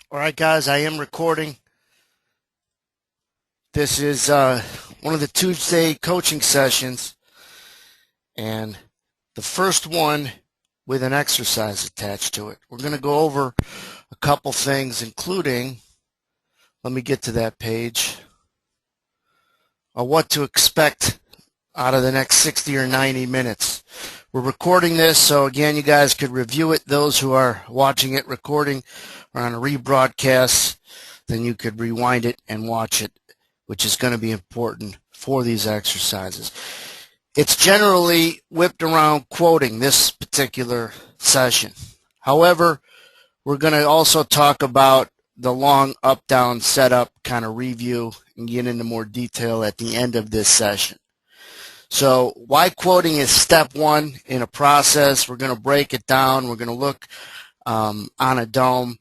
All right, guys, I am recording. This is one of the Tuesday coaching sessions, and the first one with an exercise attached to it. We're going to go over a couple things, including, let me get to that page, what to expect out of the next 60 or 90 minutes. We're recording this, so again, you guys could review it. Those who are watching it recording or on a rebroadcast, then you could rewind it and watch it, which is going to be important for these exercises. It's generally whipped around quoting this particular session. However, we're going to also talk about the long up-down setup kind of review and get into more detail at the end of this session. So why quoting is step one in a process. We're going to break it down. We're going to look on a dome,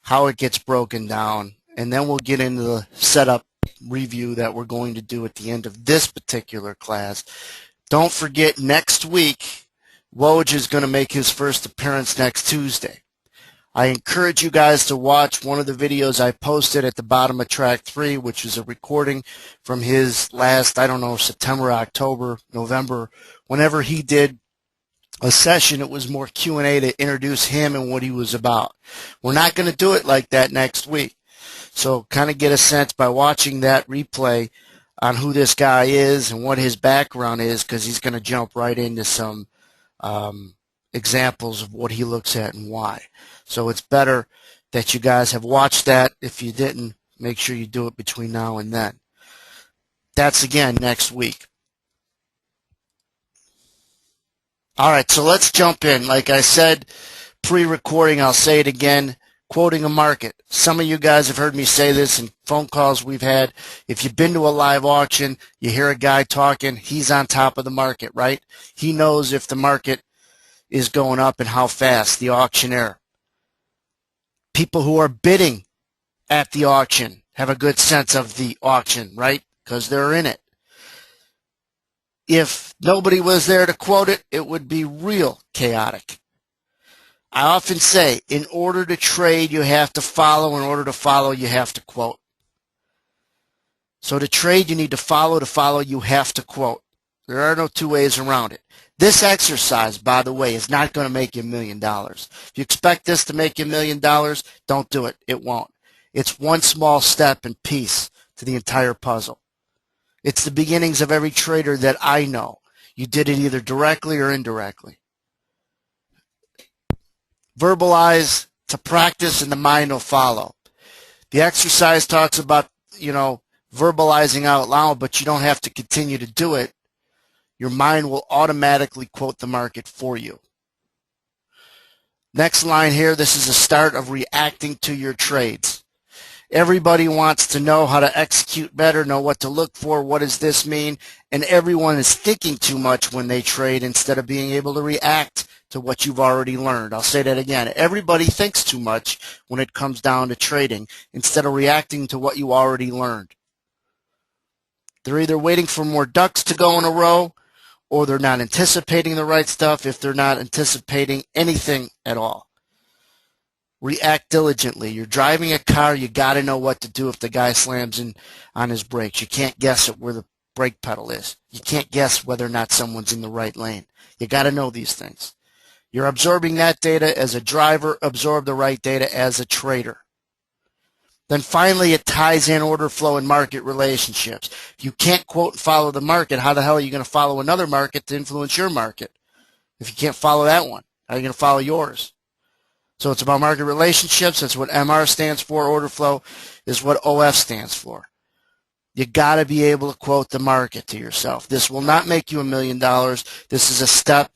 how it gets broken down, and then we'll get into the setup review that we're going to do at the end of this particular class. Don't forget, next week, Woj is going to make his first appearance next Tuesday. I encourage you guys to watch one of the videos I posted at the bottom of track 3, which is a recording from his last, I don't know, September, October, November, whenever he did a session. It was more Q&A to introduce him and what he was about. We're not going to do it like that next week. So kind of get a sense by watching that replay on who this guy is and what his background is, because he's going to jump right into some examples of what he looks at and why. So it's better that you guys have watched that. If you didn't, make sure you do it between now and then. That's again next week. All right, so let's jump in. Like I said, pre-recording, I'll say it again, quoting a market. Some of you guys have heard me say this in phone calls we've had. If you've been to a live auction, you hear a guy talking, he's on top of the market, right? He knows if the market is going up and how fast, the auctioneer. People who are bidding at the auction have a good sense of the auction, right? Because they're in it. If nobody was there to quote it, it would be real chaotic. I often say, in order to trade, you have to follow. In order to follow, you have to quote. So to trade, you need to follow. To follow, you have to quote. There are no two ways around it. This exercise, by the way, is not going to make you $1 million. If you expect this to make you $1 million, don't do it. It won't. It's one small step and piece to the entire puzzle. It's the beginnings of every trader that I know. You did it either directly or indirectly. Verbalize to practice and the mind will follow. The exercise talks about, verbalizing out loud, but you don't have to continue to do it. Your mind will automatically quote the market for you. Next line here, this is the start of reacting to your trades. Everybody wants to know how to execute better, know what to look for, what does this mean, and everyone is thinking too much when they trade instead of being able to react to what you've already learned. I'll say that again. Everybody thinks too much when it comes down to trading instead of reacting to what you already learned. They're either waiting for more ducks to go in a row, or they're not anticipating the right stuff if they're not anticipating anything at all. React diligently. You're driving a car, you got to know what to do if the guy slams in on his brakes. You can't guess at where the brake pedal is. You can't guess whether or not someone's in the right lane. You got to know these things. You're absorbing that data as a driver, absorb the right data as a trader. Then finally, it ties in order flow and market relationships. If you can't quote and follow the market, how the hell are you going to follow another market to influence your market? If you can't follow that one, how are you going to follow yours? So it's about market relationships. That's what MR stands for. Order flow is what OF stands for. You got to be able to quote the market to yourself. This will not make you $1 million. This is a step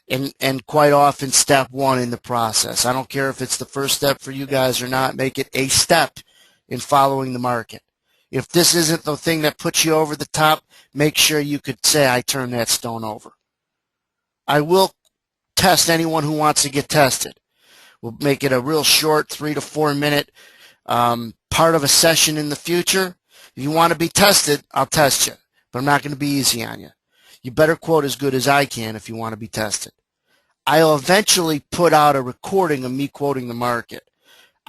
and quite often step one in the process. I don't care if it's the first step for you guys or not. Make it a step in following the market. If this isn't the thing that puts you over the top, make sure you could say, I turned that stone over. I will test anyone who wants to get tested. We'll make it a real short 3 to 4 minute part of a session in the future. If you want to be tested, I'll test you, but I'm not going to be easy on you. You better quote as good as I can if you want to be tested. I'll eventually put out a recording of me quoting the market.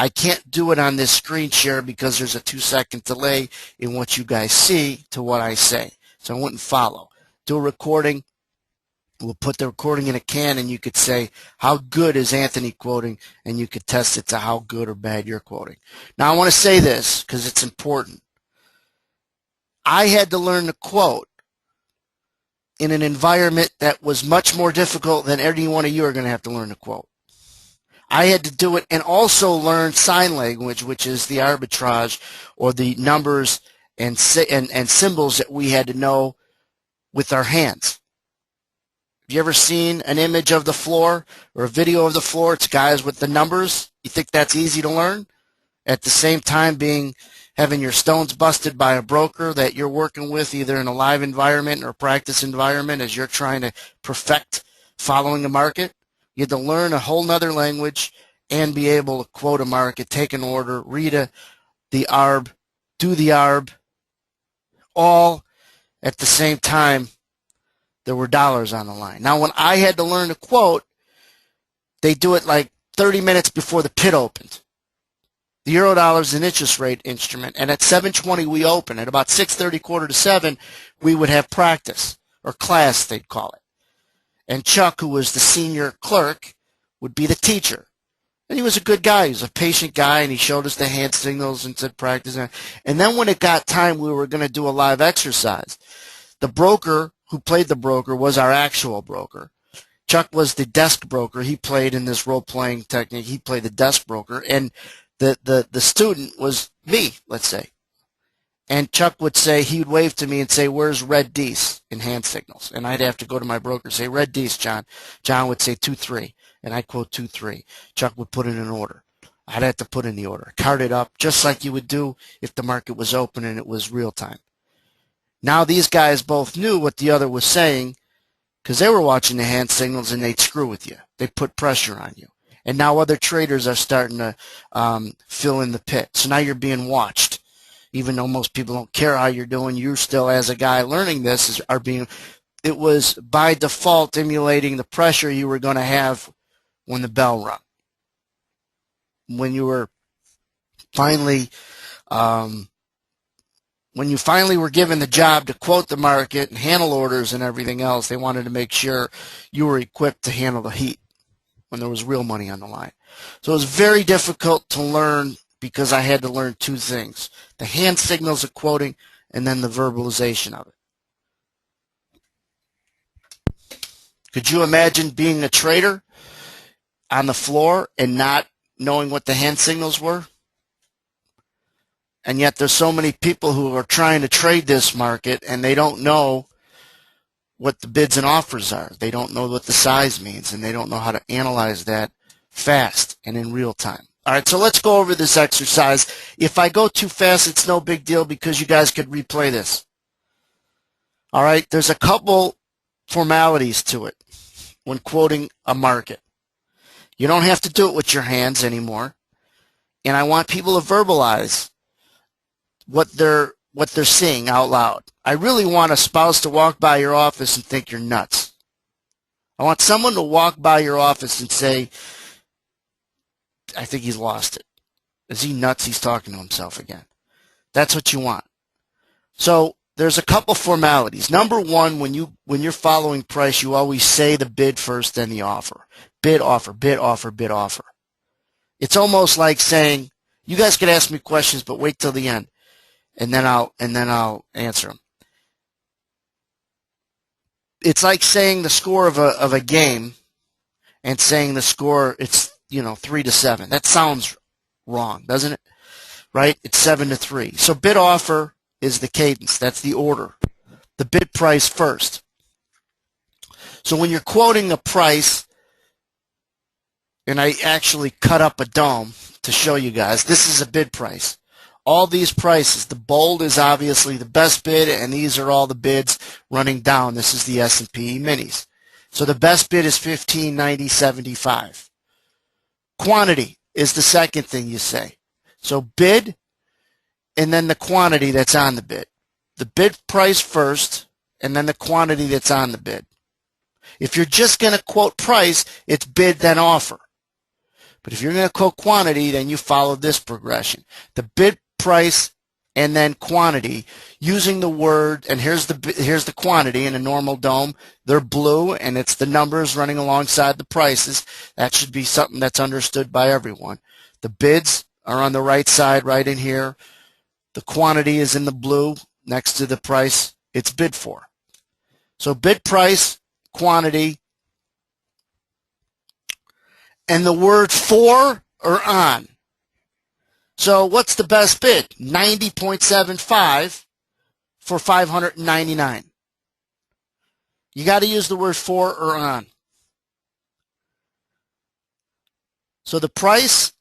I can't do it on this screen share because there's a 2-second delay in what you guys see to what I say. So I wouldn't follow. Do a recording. We'll put the recording in a can, and you could say, how good is Anthony quoting? And you could test it to how good or bad you're quoting. Now, I want to say this because it's important. I had to learn to quote in an environment that was much more difficult than any one of you are going to have to learn to quote. I had to do it and also learn sign language, which is the arbitrage or the numbers and symbols that we had to know with our hands. Have you ever seen an image of the floor or a video of the floor? It's guys with the numbers. You think that's easy to learn? At the same time having your stones busted by a broker that you're working with either in a live environment or a practice environment as you're trying to perfect following a market. You had to learn a whole nother language and be able to quote a market, take an order, read the ARB, do the ARB, all at the same time. There were dollars on the line. Now, when I had to learn to quote, they do it like 30 minutes before the pit opened. The Eurodollar is an interest rate instrument, and at 7:20 we open. At about 6:30, quarter to 7, we would have practice, or class they'd call it. And Chuck, who was the senior clerk, would be the teacher. And he was a good guy. He was a patient guy, and he showed us the hand signals and said practice. And then when it got time, we were going to do a live exercise. The broker who played the broker was our actual broker. Chuck was the desk broker. He played in this role-playing technique. He played the desk broker. And the student was me, let's say. And Chuck would say, he would wave to me and say, where's red D's in hand signals? And I'd have to go to my broker and say, red D's, John. John would say 2-3, and I'd quote 2-3. Chuck would put in an order. I'd have to put in the order, card it up, just like you would do if the market was open and it was real time. Now these guys both knew what the other was saying because they were watching the hand signals and they'd screw with you. They'd put pressure on you. And now other traders are starting to fill in the pit. So now you're being watched. Even though most people don't care how you're doing, you still, as a guy learning this, it was by default emulating the pressure you were going to have when the bell rung. When you were finally, were given the job to quote the market and handle orders and everything else, they wanted to make sure you were equipped to handle the heat when there was real money on the line. So it was very difficult to learn because I had to learn two things: the hand signals of quoting and then the verbalization of it. Could you imagine being a trader on the floor and not knowing what the hand signals were? And yet there's so many people who are trying to trade this market and they don't know what the bids and offers are. They don't know what the size means, and they don't know how to analyze that fast and in real time. All right, so let's go over this exercise. If I go too fast, it's no big deal because you guys could replay this. All right, there's a couple formalities to it when quoting a market. You don't have to do it with your hands anymore. And I want people to verbalize what they're seeing out loud. I really want a spouse to walk by your office and think you're nuts. I want someone to walk by your office and say, I think he's lost it. Is he nuts? He's talking to himself again. That's what you want. So there's a couple formalities. Number one, when you're following price, you always say the bid first, then the offer. Bid, offer, bid, offer, bid, offer. It's almost like saying, you guys could ask me questions, but wait till the end, and then I'll answer them. It's like saying the score of a game and saying the score, it's 3-7. That sounds wrong, doesn't it? Right? It's 7-3. So bid offer is the cadence. That's the order. The bid price first. So when you're quoting a price, and I actually cut up a dome to show you guys, this is a bid price. All these prices, the bold is obviously the best bid, and these are all the bids running down. This is the S&P minis. So the best bid is 15.90.75. Quantity is the second thing you say. So bid, and then the quantity that's on the bid. The bid price first, and then the quantity that's on the bid. If you're just going to quote price, it's bid then offer. But if you're going to quote quantity, then you follow this progression. The bid, price, and then quantity using the word, and here's the quantity in a normal DOM. They're blue, and it's the numbers running alongside the prices. That should be something that's understood by everyone. The bids are on the right side right in here. The quantity is in the blue next to the price it's bid for. So bid, price, quantity, and the word for or on. So what's the best bid? 90.75 for 599. You got to use the word for or on. So the price,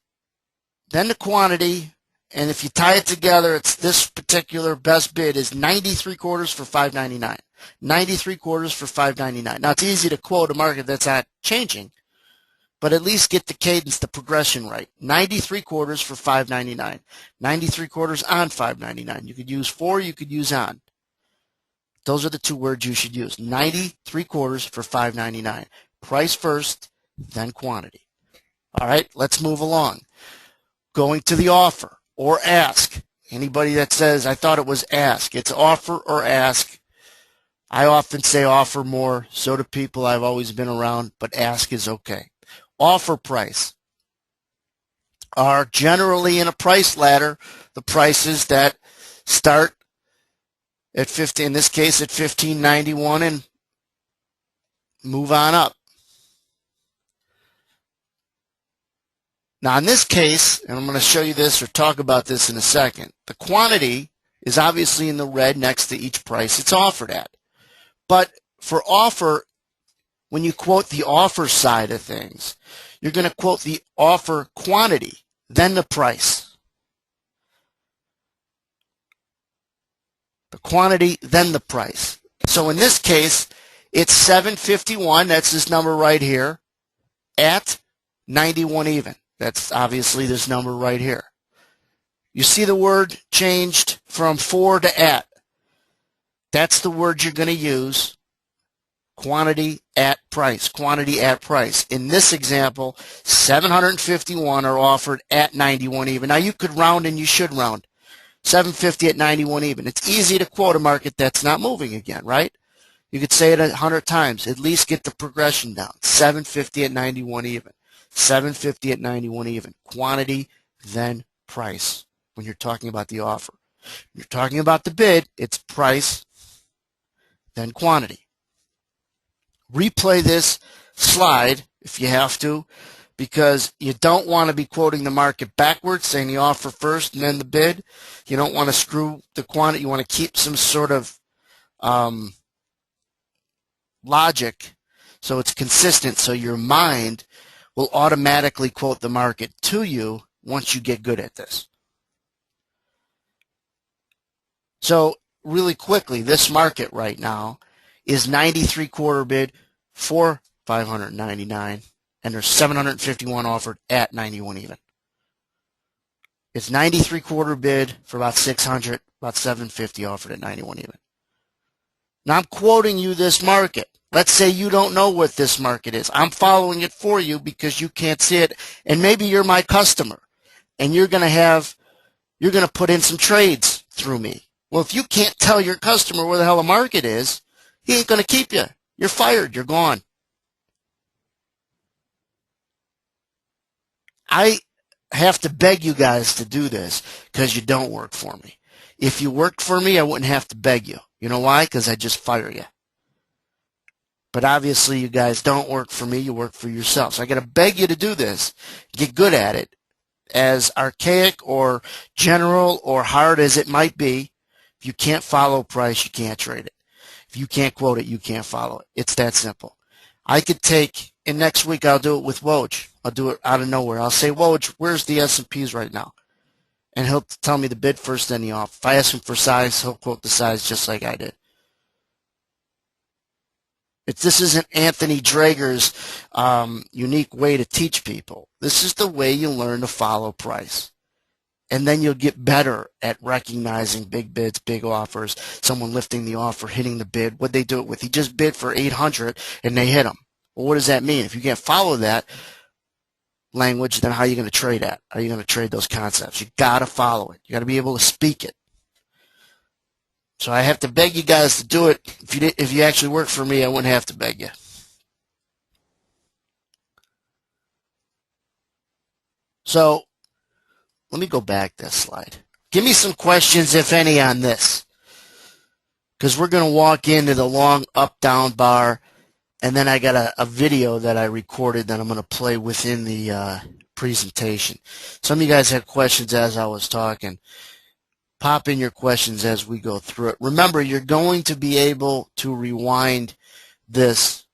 then the quantity, and if you tie it together, it's this particular best bid is 93 quarters for 599. 93 quarters for 599. Now it's easy to quote a market that's not changing, but at least get the cadence, the progression right. 93 quarters for 599. 93 quarters on 599. You could use for, you could use on. Those are the two words you should use. 93 quarters for 599. Price first, then quantity. All right, let's move along. Going to the offer or ask. Anybody that says, I thought it was ask. It's offer or ask. I often say offer more. So do people I've always been around, but ask is okay. Offer price are generally in a price ladder the prices that start at 50, in this case at 1591, and move on up. Now in this case, and I'm going to show you this or talk about this in a second, the quantity is obviously in the red next to each price it's offered at. But for offer, when you quote the offer side of things, you're going to quote the offer quantity, then the price. The quantity, then the price. So in this case, it's 751, that's this number right here, at 91 even. That's obviously this number right here. You see the word changed from for to at. That's the word you're going to use. Quantity at price. Quantity at price. In this example, 751 are offered at 91 even. Now you could round and you should round. 750 at 91 even. It's easy to quote a market that's not moving again, right? You could say it 100 times. At least get the progression down. 750 at 91 even. 750 at 91 even. Quantity, then price. When you're talking about the offer. When you're talking about the bid, it's price, then quantity. Replay this slide if you have to, because you don't want to be quoting the market backwards, saying the offer first and then the bid. You don't want to screw the quantity. You want to keep some sort of logic so it's consistent, so your mind will automatically quote the market to you once you get good at this. So really quickly, this market right now is 93 quarter bid for 599, and there's 751 offered at 91 even. It's 93 quarter bid for about 600, about 750 offered at 91 even. Now I'm quoting you this market. Let's say you don't know what this market is. I'm following it for you because you can't see it, and maybe you're my customer, and you're going to put in some trades through me. Well, if you can't tell your customer where the hell the market is, he ain't going to keep you. You're fired. You're gone. I have to beg you guys to do this because you don't work for me. If you worked for me, I wouldn't have to beg you. You know why? Because I just fire you. But obviously you guys don't work for me. You work for yourself. So I got to beg you to do this. Get good at it. As archaic or general or hard as it might be, if you can't follow price, you can't trade it. If you can't quote it, you can't follow it. It's that simple. I could take, and next week I'll do it with Woj. I'll do it out of nowhere. I'll say, Woj, where's the S&Ps right now? And he'll tell me the bid first, then the offer. If I ask him for size, he'll quote the size just like I did. This isn't Anthony Drager's unique way to teach people. This is the way you learn to follow price. And then you'll get better at recognizing big bids, big offers, someone lifting the offer, hitting the bid. What'd they do it with? He just bid for 800 and they hit him. Well, what does that mean? If you can't follow that, language, then how are you going to trade that? How are you going to trade those concepts? You got to follow it. You got to be able to speak it. So I have to beg you guys to do it. If you actually work for me, I wouldn't have to beg you. So let me go back this slide. Give me some questions, if any, on this, because we're going to walk into the long up-down bar, and then I got a video that I recorded that I'm going to play within the presentation. Some of you guys had questions as I was talking. Pop in your questions as we go through it. Remember, you're going to be able to rewind this.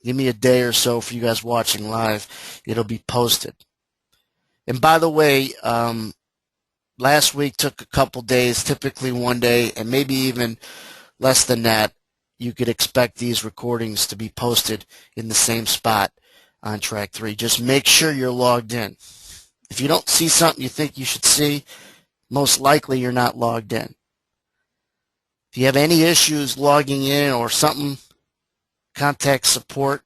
Give me a day or so for you guys watching live. It'll be posted. And by the way, last week took a couple days, typically one day, and maybe even less than that. You could expect these recordings to be posted in the same spot on Track 3. Just make sure you're logged in. If you don't see something you think you should see, most likely you're not logged in. If you have any issues logging in or something, contact support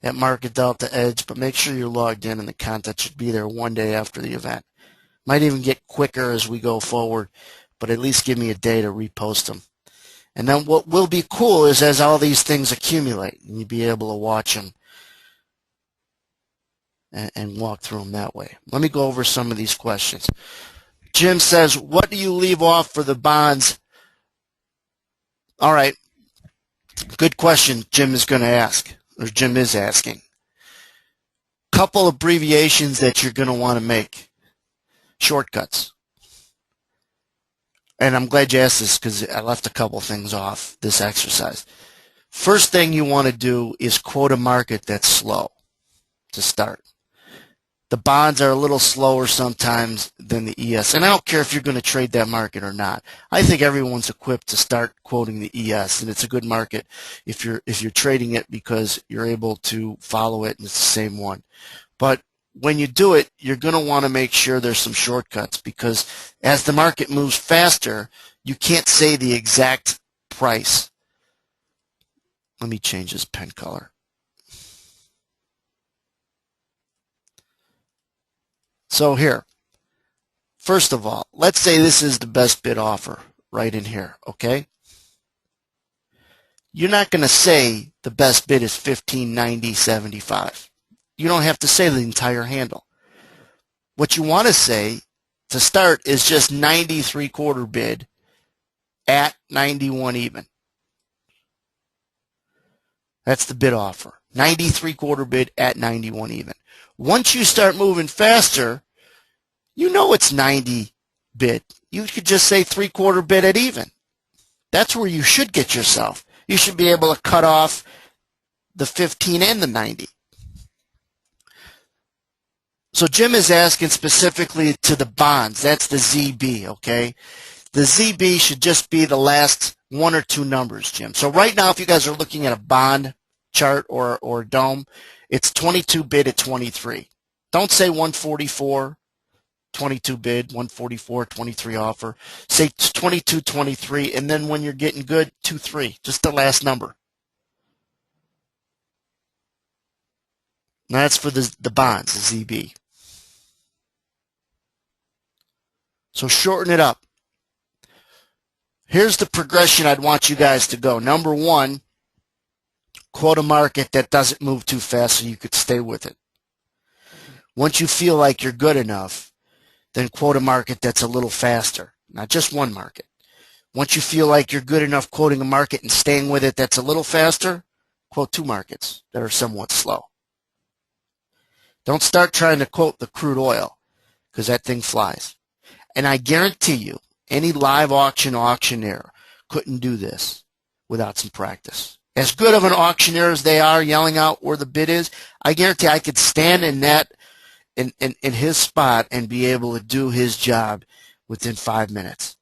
at Market Delta Edge, but make sure you're logged in and the content should be there one day after the event. Might even get quicker as we go forward, but at least give me a day to repost them. And then what will be cool is as all these things accumulate, and you'll be able to watch them and walk through them that way. Let me go over some of these questions. Jim says, what do you leave off for the bonds? All right. Good question Jim is going to ask, or Jim is asking. Couple abbreviations that you're going to want to make. Shortcuts. And I'm glad you asked this because I left a couple things off this exercise. First thing you want to do is quote a market that's slow to start. The bonds are a little slower sometimes than the ES. And I don't care if you're going to trade that market or not. I think everyone's equipped to start quoting the ES, and it's a good market if you're trading it because you're able to follow it and it's the same one. But when you do it, you're going to want to make sure there's some shortcuts because as the market moves faster, you can't say the exact price. Let me change this pen color. So here, first of all, let's say this is the best bid offer right in here, okay? You're not going to say the best bid is $15.90.75. You don't have to say the entire handle. What you want to say to start is just 93/4 bid at 91 even. That's the bid offer. 93/4 bid at 91 even. Once you start moving faster, you know it's 90 bid. You could just say 3/4 bid at even. That's where you should get yourself. You should be able to cut off the 15 and the 90. So Jim is asking specifically to the bonds. That's the ZB, okay? The ZB should just be the last one or two numbers, Jim. So right now, if you guys are looking at a bond chart or dome, it's 22 bid at 23. Don't say 144, 22 bid, 144, 23 offer. Say 22, 23, and then when you're getting good, 23, just the last number. Now that's for the bonds, the ZB. So shorten it up. Here's the progression I'd want you guys to go. Number one, quote a market that doesn't move too fast so you could stay with it. Once you feel like you're good enough, then quote a market that's a little faster, not just one market. Once you feel like you're good enough quoting a market and staying with it that's a little faster, quote two markets that are somewhat slow. Don't start trying to quote the crude oil because that thing flies. And I guarantee you, any live auctioneer couldn't do this without some practice. As good of an auctioneer as they are yelling out where the bid is, I guarantee I could stand in that in his spot and be able to do his job within 5 minutes.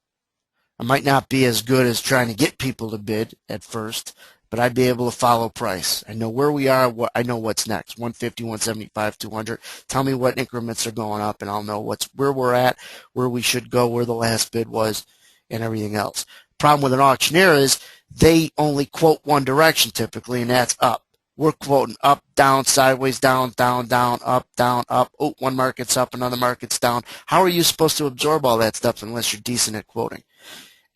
I might not be as good as trying to get people to bid at first, but I'd be able to follow price. I know where we are. I know what's next. 150, 175, 200. Tell me what increments are going up, and I'll know where we're at, where we should go, where the last bid was, and everything else. Problem with an auctioneer is they only quote one direction typically, and that's up. We're quoting up, down, sideways, down, down, down, up, down, up. Oh, one market's up, another market's down. How are you supposed to absorb all that stuff unless you're decent at quoting?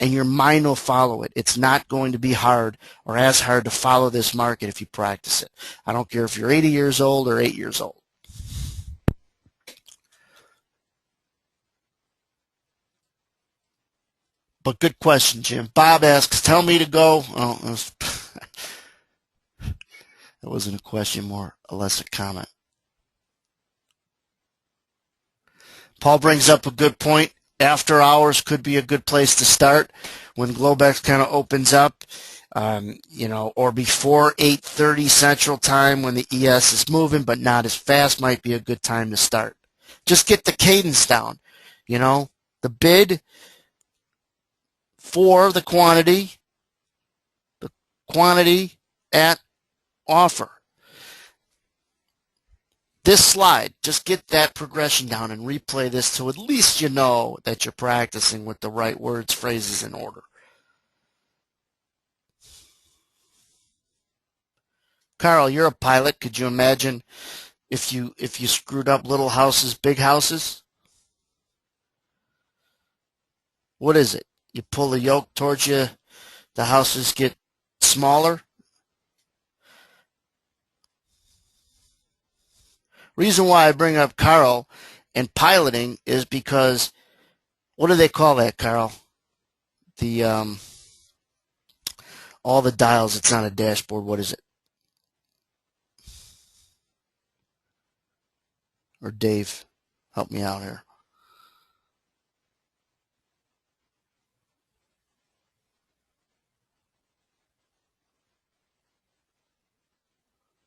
And your mind will follow it. It's not going to be hard or as hard to follow this market if you practice it. I don't care if you're 80 years old or 8 years old. But good question, Jim. Bob asks, tell me to go. Oh, that wasn't a question, more or less a comment. Paul brings up a good point. After hours could be a good place to start when Globex kind of opens up, or before 8:30 Central Time when the ES is moving but not as fast might be a good time to start. Just get the cadence down. The bid for the quantity at offer. This slide, just get that progression down and replay this so at least you know that you're practicing with the right words, phrases, and order. Carl, you're a pilot. Could you imagine if you screwed up little houses, big houses? What is it? You pull the yoke towards you, the houses get smaller? Reason why I bring up Carl and piloting is because, what do they call that, Carl? The all the dials, it's on a dashboard. What is it? Or Dave, help me out here.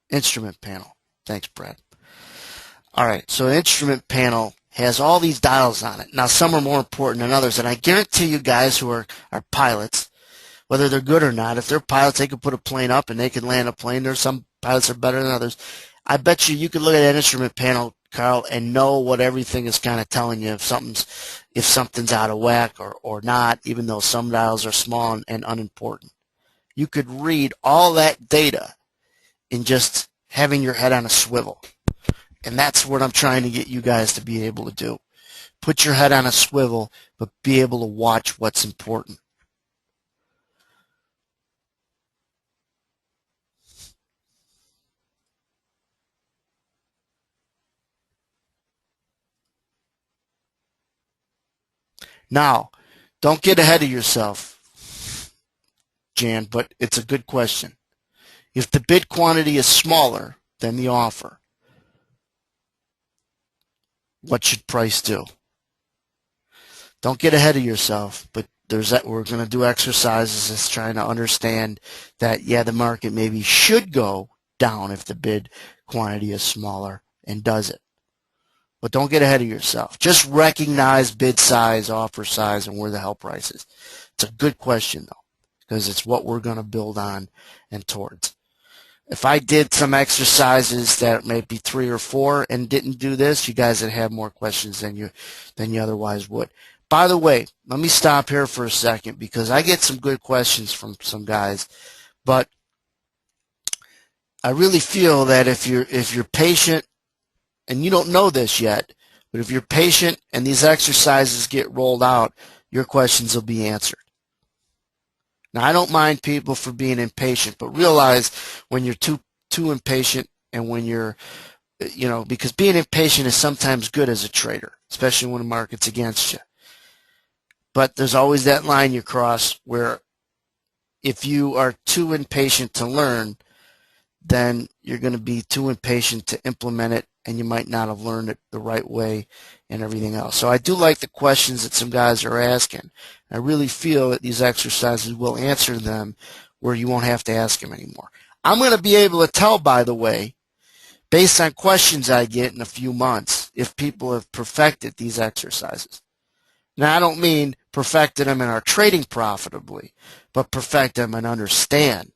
Instrument panel. Thanks, Brad. All right, so an instrument panel has all these dials on it. Now, some are more important than others, and I guarantee you guys who are pilots, whether they're good or not, if they're pilots, they can put a plane up and they can land a plane. There's some pilots are better than others. I bet you could look at that instrument panel, Carl, and know what everything is kind of telling you if something's out of whack or not, even though some dials are small and unimportant. You could read all that data in just having your head on a swivel. And that's what I'm trying to get you guys to be able to do. Put your head on a swivel, but be able to watch what's important. Now, don't get ahead of yourself, Jan, but it's a good question. If the bid quantity is smaller than the offer, what should price do? Don't get ahead of yourself, but we're going to do exercises that's trying to understand that, yeah, the market maybe should go down if the bid quantity is smaller, and does it. But don't get ahead of yourself. Just recognize bid size, offer size, and where the hell price is. It's a good question, though, because it's what we're going to build on and towards. If I did some exercises that might be 3 or 4 and didn't do this, you guys would have more questions than you otherwise would. By the way, let me stop here for a second because I get some good questions from some guys, but I really feel that if you're patient, and you don't know this yet, but if you're patient and these exercises get rolled out, your questions will be answered. Now, I don't mind people for being impatient, but realize when you're too impatient and when you're, because being impatient is sometimes good as a trader, especially when the market's against you. But there's always that line you cross where if you are too impatient to learn, then you're going to be too impatient to implement it, and you might not have learned it the right way and everything else. So I do like the questions that some guys are asking. I really feel that these exercises will answer them where you won't have to ask them anymore. I'm going to be able to tell, by the way, based on questions I get in a few months, if people have perfected these exercises. Now, I don't mean perfected them and are trading profitably, but perfect them and understand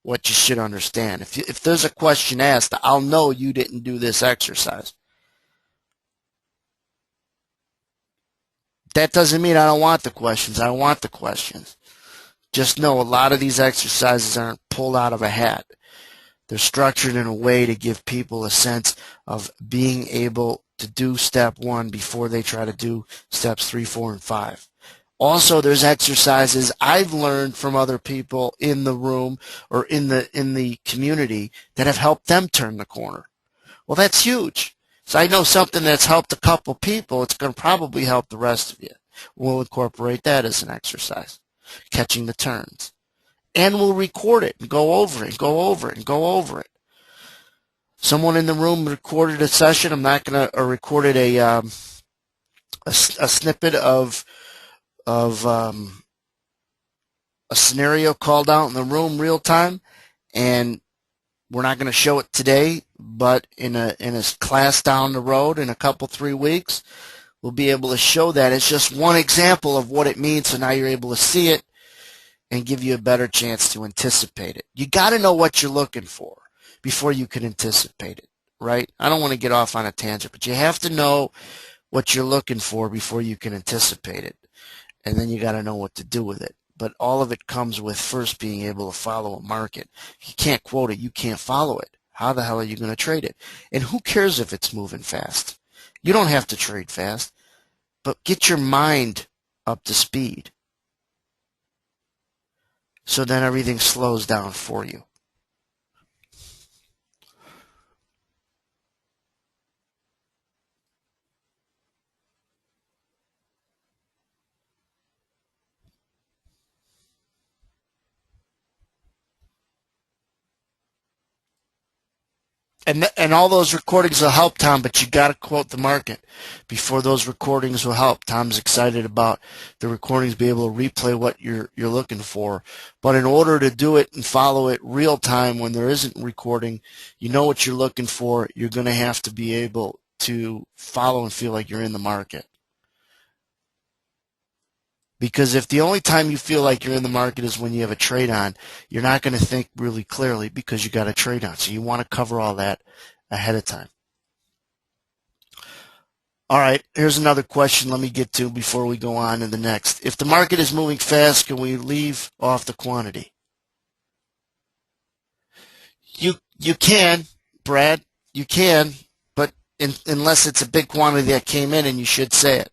what you should understand. If there's a question asked, I'll know you didn't do this exercise. That doesn't mean I don't want the questions. I want the questions. Just know a lot of these exercises aren't pulled out of a hat. They're structured in a way to give people a sense of being able to do step 1 before they try to do steps 3, 4, and 5. Also, there's exercises I've learned from other people in the room or in the community that have helped them turn the corner. Well, that's huge. So I know something that's helped a couple people. It's going to probably help the rest of you. We'll incorporate that as an exercise, catching the turns. And we'll record it and go over it and go over it and go over it. Someone in the room recorded a session. I'm not going to, or recorded a snippet of a scenario called out in the room real time, and we're not going to show it today, but in a class down the road in a couple 3 weeks, we'll be able to show that. It's just one example of what it means, so now you're able to see it and give you a better chance to anticipate it. You got to know what you're looking for before you can anticipate it, right? I don't want to get off on a tangent, but you have to know what you're looking for before you can anticipate it, and then you got to know what to do with it. But all of it comes with first being able to follow a market. If you can't quote it, you can't follow it. How the hell are you going to trade it? And who cares if it's moving fast? You don't have to trade fast, but get your mind up to speed, so then everything slows down for you. And all those recordings will help, Tom, but you got to quote the market before those recordings will help. Tom's excited about the recordings, be able to replay what you're looking for. But in order to do it and follow it real time when there isn't recording, you know what you're looking for. You're going to have to be able to follow and feel like you're in the market. Because if the only time you feel like you're in the market is when you have a trade on, you're not going to think really clearly because you got a trade on. So you want to cover all that ahead of time. All right, here's another question let me get to before we go on to the next. If the market is moving fast, can we leave off the quantity? You can, Brad. You can, but unless it's a big quantity that came in, and you should say it.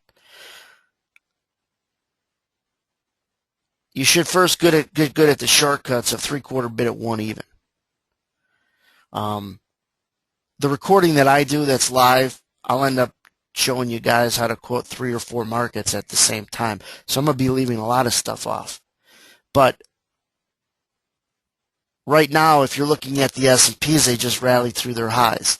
You should first get good at the shortcuts of 3/4 bid at 1 even. The recording that I do that's live, I'll end up showing you guys how to quote 3 or 4 markets at the same time. So I'm going to be leaving a lot of stuff off. But right now, if you're looking at the S&Ps, they just rallied through their highs.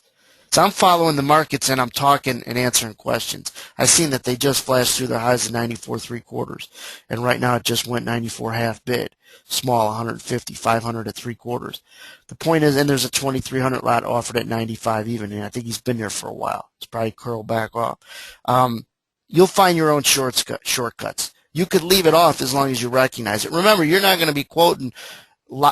So I'm following the markets and I'm talking and answering questions. I've seen that they just flashed through their highs at 94.75, and right now it just went 94.5 bid, small 150, 500 at 3/4. The point is, and there's a 2300 lot offered at 95 even, and I think he's been there for a while. It's probably curled back off. You'll find your own shortcuts. You could leave it off as long as you recognize it. Remember, you're not going to be quoting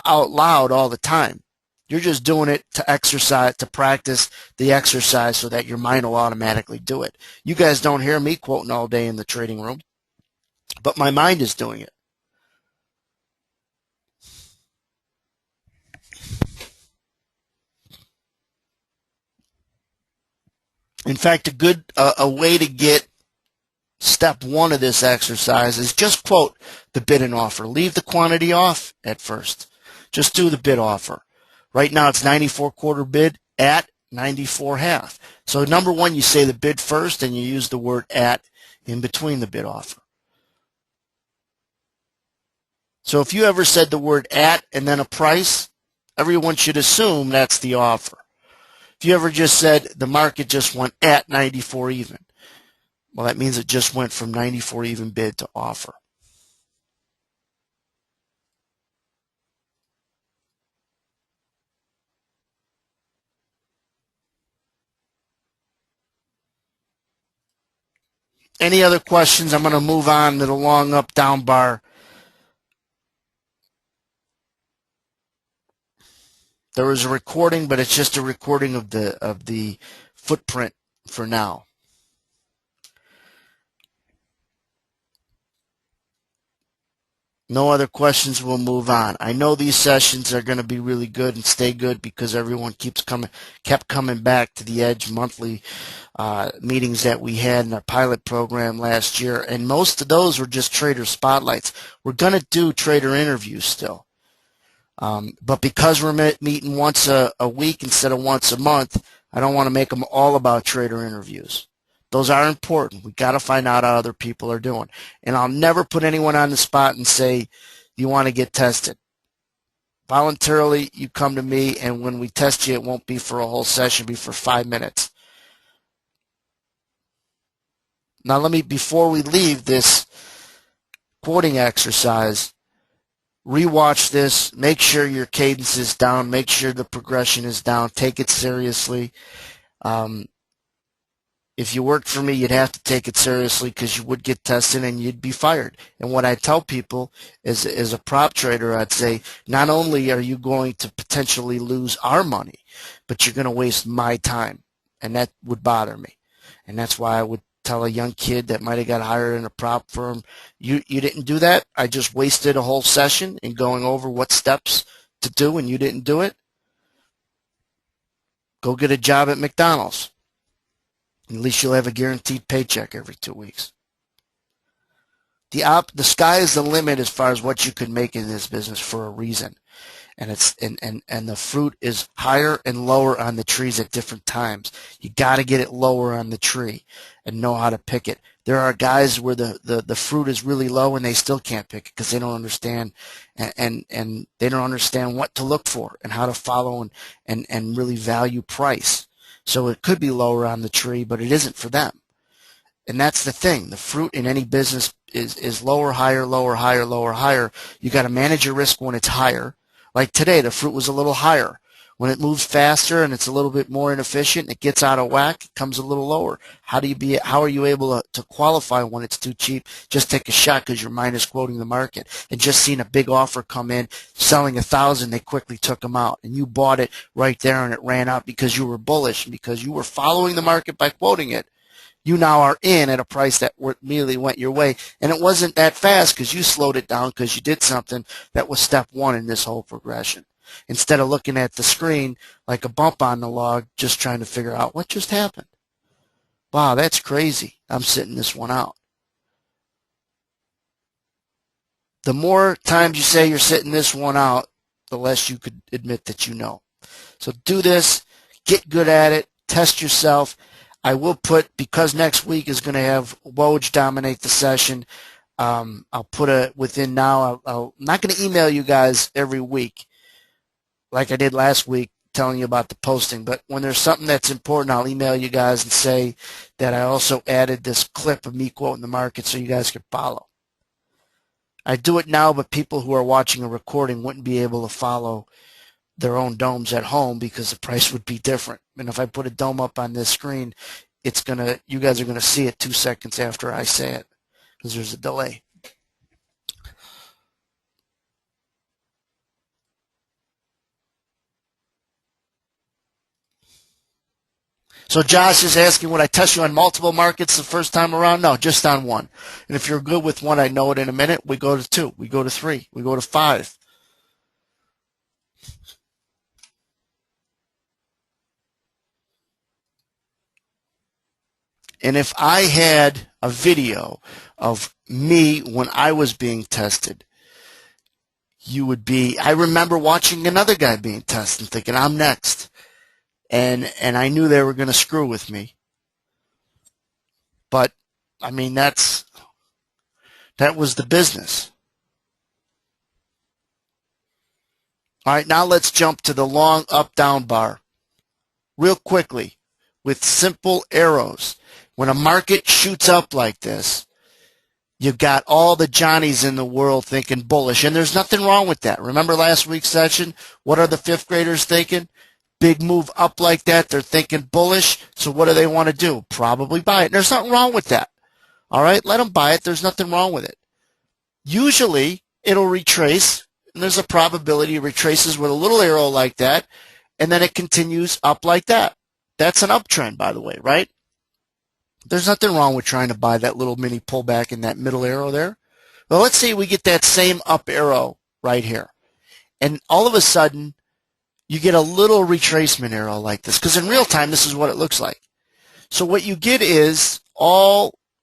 out loud all the time. You're just doing it to exercise, to practice the exercise so that your mind will automatically do it. You guys don't hear me quoting all day in the trading room, but my mind is doing it. In fact, a way to get step 1 of this exercise is just quote the bid and offer. Leave the quantity off at first. Just do the bid offer. Right now it's 94.25 bid at 94.5. So number 1, you say the bid first and you use the word at in between the bid offer. So if you ever said the word at and then a price, everyone should assume that's the offer. If you ever just said the market just went at 94 even, well, that means it just went from 94 even bid to offer. Any other questions? I'm going to move on to the long up down bar. There was a recording, but it's just a recording of the footprint for now. No other questions, we'll move on. I know these sessions are going to be really good and stay good because everyone kept coming back to the Edge monthly meetings that we had in our pilot program last year, and most of those were just trader spotlights. We're going to do trader interviews still. But because we're meeting once a week instead of once a month, I don't want to make them all about trader interviews. Those are important. We got to find out how other people are doing. And I'll never put anyone on the spot and say, you want to get tested. Voluntarily, you come to me, and when we test you, it won't be for a whole session, it'll be for 5 minutes. Now before we leave this quoting exercise, rewatch this, make sure your cadence is down, make sure the progression is down, take it seriously. If you worked for me, you'd have to take it seriously because you would get tested and you'd be fired. And what I tell people is, as a prop trader, I'd say, not only are you going to potentially lose our money, but you're going to waste my time. And that would bother me. And that's why I would tell a young kid that might have got hired in a prop firm, you didn't do that. I just wasted a whole session in going over what steps to do and you didn't do it. Go get a job at McDonald's. At least you'll have a guaranteed paycheck every 2 weeks. The sky is the limit as far as what you can make in this business for a reason. And the fruit is higher and lower on the trees at different times. You got to get it lower on the tree and know how to pick it. There are guys where the fruit is really low and they still can't pick it because they don't understand and they don't understand what to look for and how to follow and really value price. So it could be lower on the tree, but it isn't for them. And that's the thing. The fruit in any business is lower, higher, lower, higher, lower, higher. You got to manage your risk when it's higher. Like today, the fruit was a little higher. When it moves faster and it's a little bit more inefficient, it gets out of whack, it comes a little lower. How are you able to qualify when it's too cheap? Just take a shot because you're minus quoting the market. And just seeing a big offer come in, selling 1,000, they quickly took them out. And you bought it right there and it ran out because you were bullish and because you were following the market by quoting it. You now are in at a price that immediately went your way. And it wasn't that fast because you slowed it down because you did something that was step one in this whole progression. Instead of looking at the screen like a bump on the log, just trying to figure out what just happened. Wow, that's crazy. I'm sitting this one out. The more times you say you're sitting this one out, the less you could admit that you know. So do this, get good at it, test yourself. I will put, because next week is going to have Woj dominate the session, I'll put within now, I'm not going to email you guys every week like I did last week telling you about the posting, but when there's something that's important, I'll email you guys and say that I also added this clip of me quoting the market so you guys can follow. I do it now, but people who are watching a recording wouldn't be able to follow their own domes at home because the price would be different. And if I put a dome up on this screen, you guys are gonna see it 2 seconds after I say it because there's a delay. So Josh is asking, would I test you on multiple markets the first time around? No, just on one. And if you're good with one, I know it in a minute, we go to 2, we go to 3, we go to 5. And if I had a video of me when I was being tested, I remember watching another guy being tested and thinking, I'm next. And I knew they were going to screw with me. But, I mean, that was the business. All right, now let's jump to the long up-down bar. Real quickly, with simple arrows. When a market shoots up like this, you've got all the Johnnies in the world thinking bullish, and there's nothing wrong with that. Remember last week's session? What are the 5th graders thinking? Big move up like that, they're thinking bullish, so what do they want to do? Probably buy it. And there's nothing wrong with that. All right, let them buy it. There's nothing wrong with it. Usually, it'll retrace, and there's a probability it retraces with a little arrow like that, and then it continues up like that. That's an uptrend, by the way, right? There's nothing wrong with trying to buy that little mini pullback in that middle arrow there. Well, let's say we get that same up arrow right here. And all of a sudden, you get a little retracement arrow like this. Because in real time, this is what it looks like. So what you get is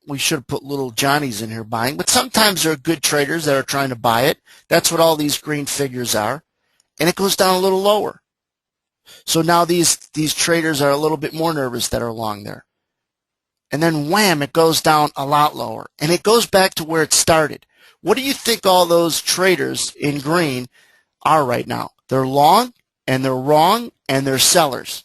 we should have put little Johnnies in here buying, but sometimes there are good traders that are trying to buy it. That's what all these green figures are. And it goes down a little lower. So now these traders are a little bit more nervous that are along there. And then wham, it goes down a lot lower. And it goes back to where it started. What do you think all those traders in green are right now? They're long, and they're wrong, and they're sellers.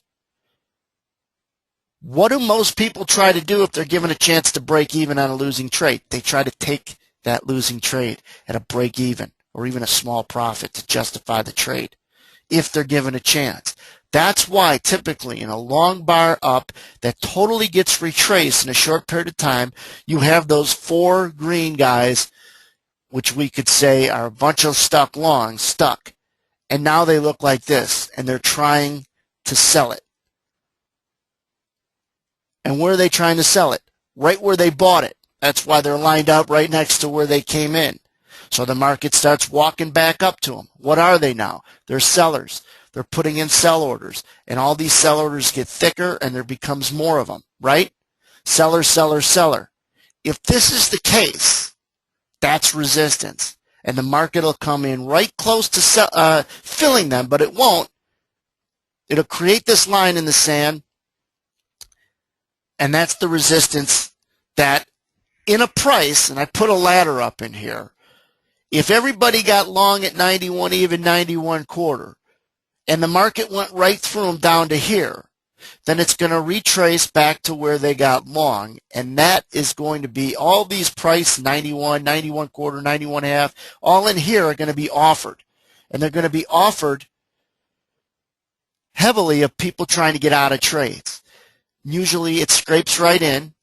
What do most people try to do if they're given a chance to break even on a losing trade? They try to take that losing trade at a break even or even a small profit to justify the trade if they're given a chance. That's why typically in a long bar up that totally gets retraced in a short period of time, you have those four green guys, which we could say are a bunch of stuck. And now they look like this, and they're trying to sell it. And where are they trying to sell it? Right where they bought it. That's why they're lined up right next to where they came in. So the market starts walking back up to them. What are they now? They're sellers. They're putting in sell orders. And all these sell orders get thicker, and there becomes more of them, right? Seller, seller, seller. If this is the case, that's resistance. And the market will come in right close to filling them, but it won't. It'll create this line in the sand. And that's the resistance that in a price, and I put a ladder up in here, if everybody got long at 91 even, 91 quarter, and the market went right through them down to here, then it's going to retrace back to where they got long. And that is going to be all these price 91, 91 quarter, 91 half, all in here are going to be offered. And they're going to be offered heavily of people trying to get out of trades. Usually it scrapes right in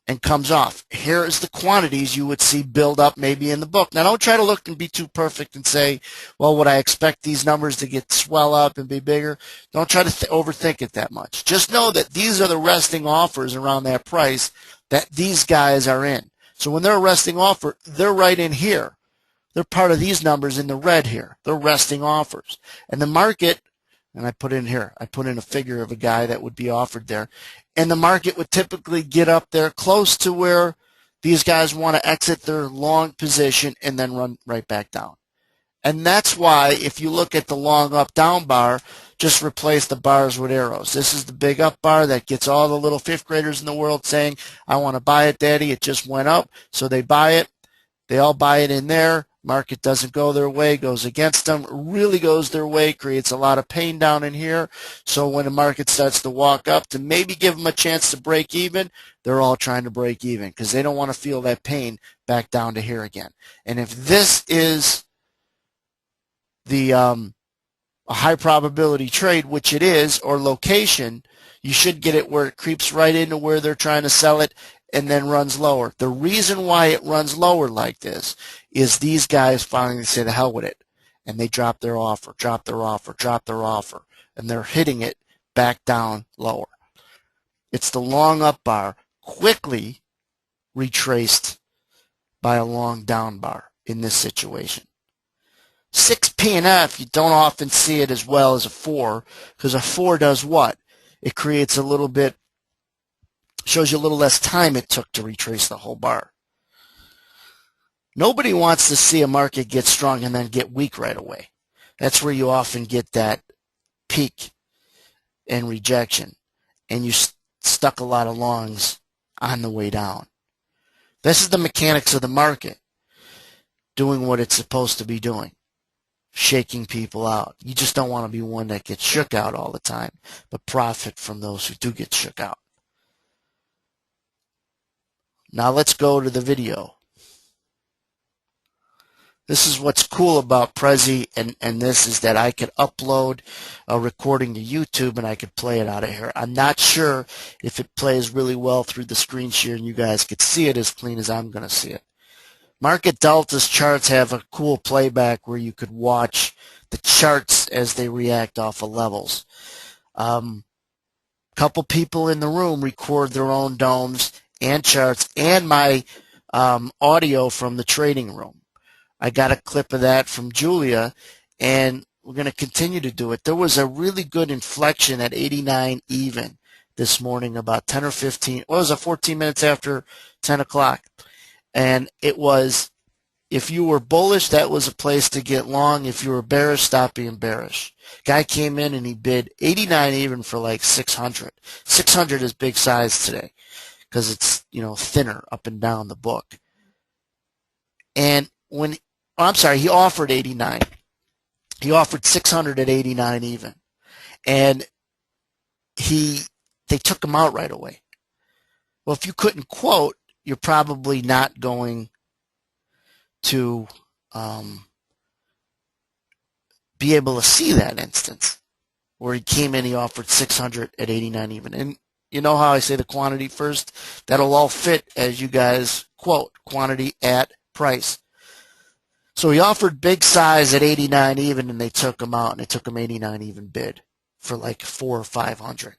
and comes off. Here is the quantities you would see build up maybe in the book. Now don't try to look and be too perfect and say, well, would I expect these numbers to get swell up and be bigger? Don't try to overthink it that much. Just know that these are the resting offers around that price that these guys are in. So when they're a resting offer, they're right in here. They're part of these numbers in the red here. They're resting offers. And the market, and I put in a figure of a guy that would be offered there. And the market would typically get up there close to where these guys want to exit their long position and then run right back down. And that's why if you look at the long up down bar, just replace the bars with arrows. This is the big up bar that gets all the little fifth graders in the world saying, I want to buy it, Daddy. It just went up. So they buy it. They all buy it in there. Market doesn't go their way, goes against them, really goes their way, creates a lot of pain down in here. So when the market starts to walk up to maybe give them a chance to break even, they're all trying to break even because they don't want to feel that pain back down to here again. And if this is the a high probability trade, which it is, or location, you should get it where it creeps right into where they're trying to sell it and then runs lower. The reason why it runs lower like this is these guys finally say the hell with it, and they drop their offer, and they're hitting it back down lower. It's the long up bar quickly retraced by a long down bar in this situation. 6P&F, you don't often see it as well as a 4, because a 4 does what? It creates a little bit, shows you a little less time it took to retrace the whole bar. Nobody wants to see a market get strong and then get weak right away. That's where you often get that peak and rejection, and you stuck a lot of longs on the way down. This is the mechanics of the market doing what it's supposed to be doing, shaking people out. You just don't want to be one that gets shook out all the time, but profit from those who do get shook out. Now let's go to the video. This is what's cool about Prezi, and this is that I could upload a recording to YouTube and I could play it out of here. I'm not sure if it plays really well through the screen share and you guys could see it as clean as I'm going to see it. Market Delta's charts have a cool playback where you could watch the charts as they react off of levels. Couple people in the room record their own domes and charts and my audio from the trading room. I got a clip of that from Julia, and we're going to continue to do it. There was a really good inflection at 89 even this morning, about 10 or 15. Well, it was 14 minutes after 10 o'clock. And it was, if you were bullish, that was a place to get long. If you were bearish, stop being bearish. Guy came in and he bid 89 even for like 600. 600 is big size today because it's, thinner up and down the book. And he offered 89. He offered 600 at 89 even. And they took him out right away. Well, if you couldn't quote, you're probably not going to be able to see that instance where he came in, he offered 600 at 89 even. And you know how I say the quantity first? That'll all fit as you guys quote, quantity at price. So he offered big size at 89 even, and they took him out, and they took him 89 even bid for like 400 or 500.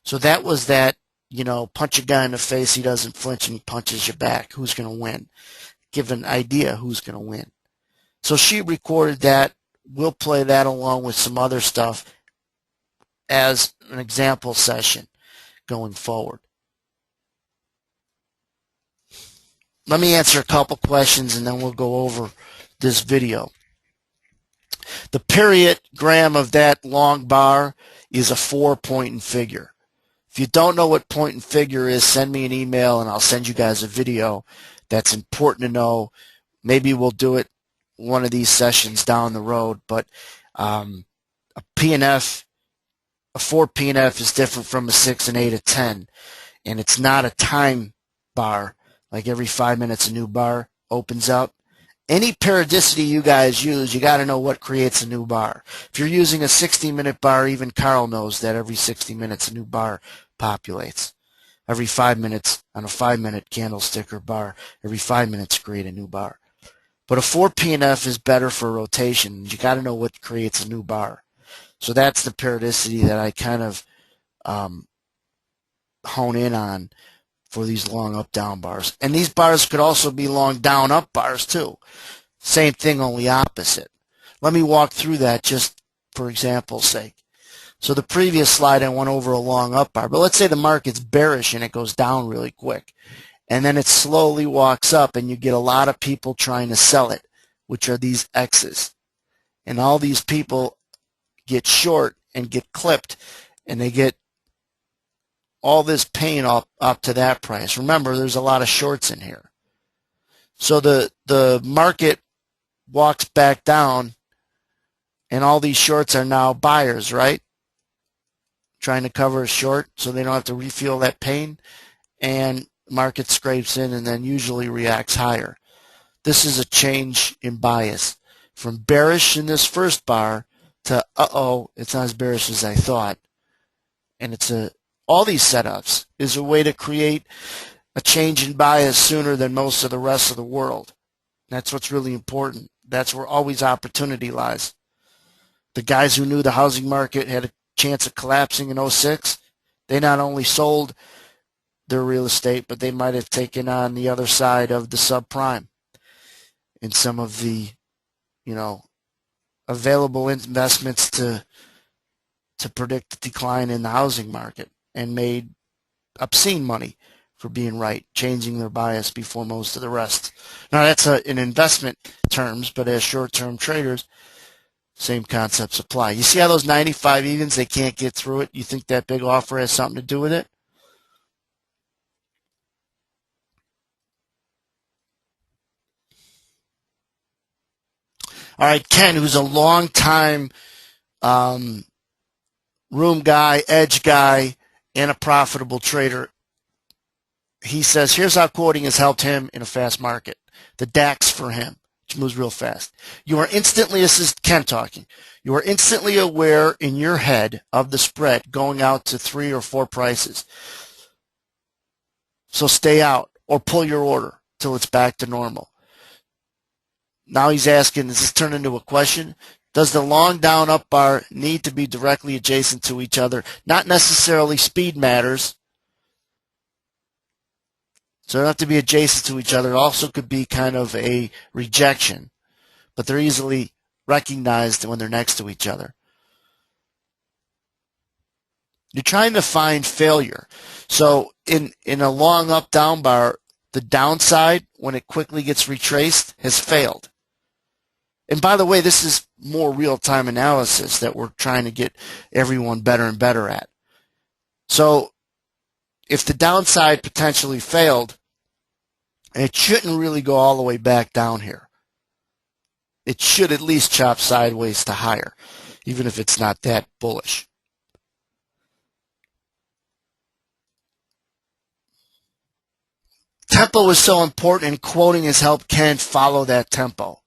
So that was that, punch a guy in the face, he doesn't flinch, and he punches you back. Who's going to win? Give an idea who's going to win. So she recorded that. We'll play that along with some other stuff as an example session going forward. Let me answer a couple questions and then we'll go over this video. The period gram of that long bar is a 4-point and figure. If you don't know what point and figure is, send me an email and I'll send you guys a video. That's important to know. Maybe we'll do it one of these sessions down the road, but a PNF, a 4 PNF is different from a 6, an 8, a 10, and it's not a time bar. Like every 5 minutes a new bar opens up. Any periodicity you guys use, you got to know what creates a new bar. If you're using a 60-minute bar, even Carl knows that every 60 minutes a new bar populates. Every 5 minutes on a 5-minute candlestick or bar, every 5 minutes create a new bar. But a 4 PNF is better for rotation. You got to know what creates a new bar. So that's the periodicity that I kind of hone in on for these long up-down bars. And these bars could also be long down-up bars too. Same thing, only opposite. Let me walk through that just for example's sake. So the previous slide I went over a long up bar, but let's say the market's bearish and it goes down really quick. And then it slowly walks up and you get a lot of people trying to sell it, which are these X's. And all these people get short and get clipped and they get all this pain up to that price. Remember, there's a lot of shorts in here. So the market walks back down and all these shorts are now buyers, right? Trying to cover a short so they don't have to refuel that pain, and market scrapes in and then usually reacts higher. This is a change in bias from bearish in this first bar to it's not as bearish as I thought. And all these setups is a way to create a change in bias sooner than most of the rest of the world. That's what's really important. That's where always opportunity lies. The guys who knew the housing market had a chance of collapsing in 06, they not only sold their real estate, but they might have taken on the other side of the subprime in some of the, available investments to predict the decline in the housing market, and made obscene money for being right, changing their bias before most of the rest. Now that's in investment terms, but as short-term traders, same concepts apply. You see how those 95 evens, they can't get through it? You think that big offer has something to do with it? All right, Ken, who's a long-time room guy, edge guy, and a profitable trader, he says, here's how quoting has helped him in a fast market. The DAX for him, which moves real fast. You are instantly, this is Ken talking, you are instantly aware in your head of the spread going out to 3 or 4 prices. So stay out or pull your order till it's back to normal. Now he's asking, does this turn into a question? Does the long down up bar need to be directly adjacent to each other? Not necessarily speed matters. So they don't have to be adjacent to each other. It also could be kind of a rejection, but they're easily recognized when they're next to each other. You're trying to find failure. So in a long up down bar, the downside, when it quickly gets retraced, has failed. And by the way, this is more real-time analysis that we're trying to get everyone better and better at. So if the downside potentially failed, it shouldn't really go all the way back down here. It should at least chop sideways to higher, even if it's not that bullish. Tempo is so important, and quoting has helped Ken follow that tempo.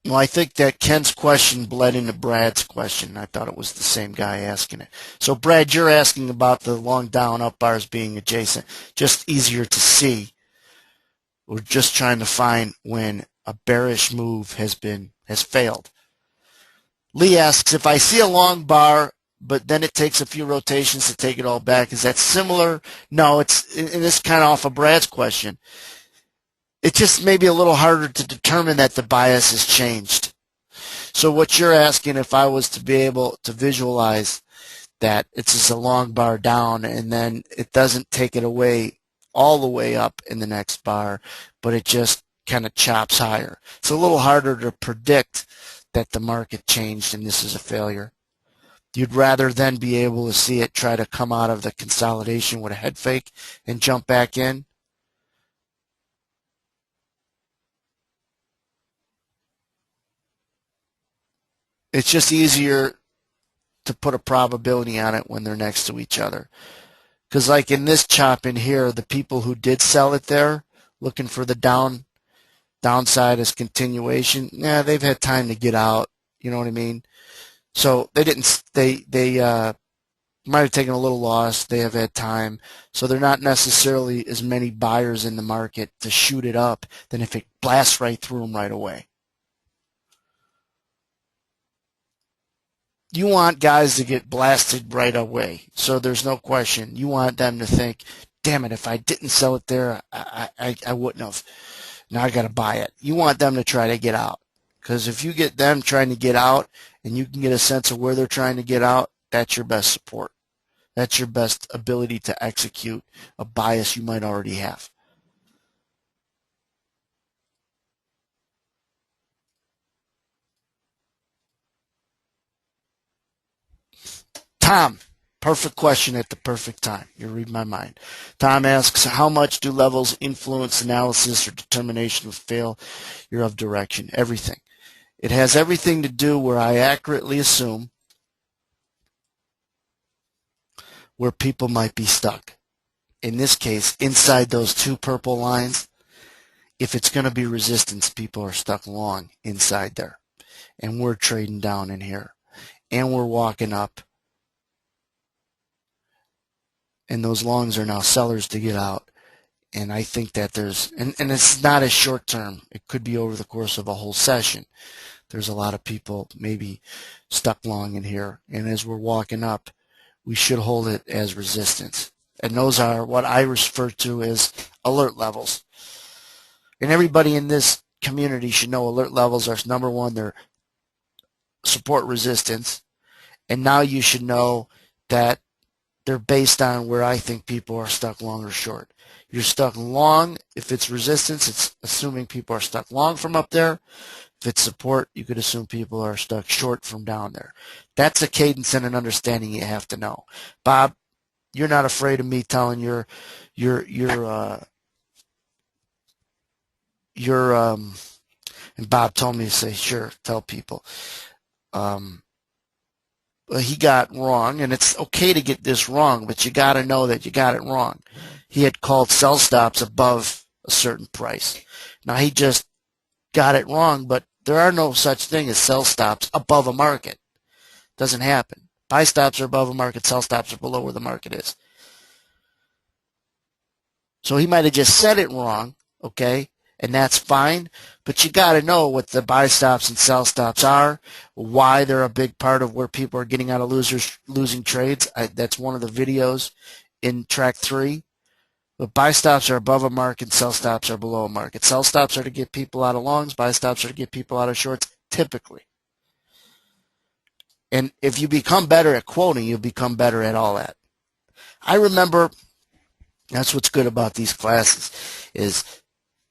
Well, I think that Ken's question bled into Brad's question. I thought it was the same guy asking it. So, Brad, you're asking about the long down up bars being adjacent, just easier to see. We're just trying to find when a bearish move has failed. Lee asks, if I see a long bar, but then it takes a few rotations to take it all back, is that similar? No, and it's kind of off of Brad's question. It's just maybe a little harder to determine that the bias has changed. So what you're asking, if I was to be able to visualize that it's just a long bar down and then it doesn't take it away all the way up in the next bar, but it just kind of chops higher. It's a little harder to predict that the market changed and this is a failure. You'd rather then be able to see it try to come out of the consolidation with a head fake and jump back in. It's just easier to put a probability on it when they're next to each other. Because like in this chop in here, the people who did sell it there, looking for the downside as continuation, yeah, they've had time to get out. You know what I mean? So they might have taken a little loss. They have had time. So they're not necessarily as many buyers in the market to shoot it up than if it blasts right through them right away. You want guys to get blasted right away. So there's no question. You want them to think, damn it, if I didn't sell it there, I wouldn't have. Now I got to buy it. You want them to try to get out. Because if you get them trying to get out and you can get a sense of where they're trying to get out, that's your best support. That's your best ability to execute a bias you might already have. Tom, perfect question at the perfect time. You read my mind. Tom asks, how much do levels influence analysis or determination of failure of direction? Everything. It has everything to do where I accurately assume where people might be stuck. In this case, inside those two purple lines, if it's going to be resistance, people are stuck long inside there. And we're trading down in here. And we're walking up. And those longs are now sellers to get out. And I think that there's, and it's not as short term. It could be over the course of a whole session. There's a lot of people maybe stuck long in here. And as we're walking up, we should hold it as resistance. And those are what I refer to as alert levels. And everybody in this community should know alert levels are, number one, they're support resistance. And now you should know that they're based on where I think people are stuck long or short. You're stuck long. If it's resistance, it's assuming people are stuck long from up there. If it's support, you could assume people are stuck short from down there. That's a cadence and an understanding you have to know. Bob, you're not afraid of me telling your and Bob told me to say, sure, tell people. He got wrong, and it's okay to get this wrong, but you got to know that you got it wrong. He had called sell stops above a certain price. Now he just got it wrong, but there are no such thing as sell stops above a market. Doesn't happen. Buy stops are above a market, sell stops are below where the market is. So he might have just said it wrong, okay? and that's fine. But you got to know what the buy stops and sell stops are, why they're a big part of where people are getting out of losing trades. That's one of the videos in track 3. But buy stops are above a market, sell stops are below a market. Sell stops are to get people out of longs, buy stops are to get people out of shorts, typically. And if you become better at quoting, you'll become better at all that. I remember, that's what's good about these classes, is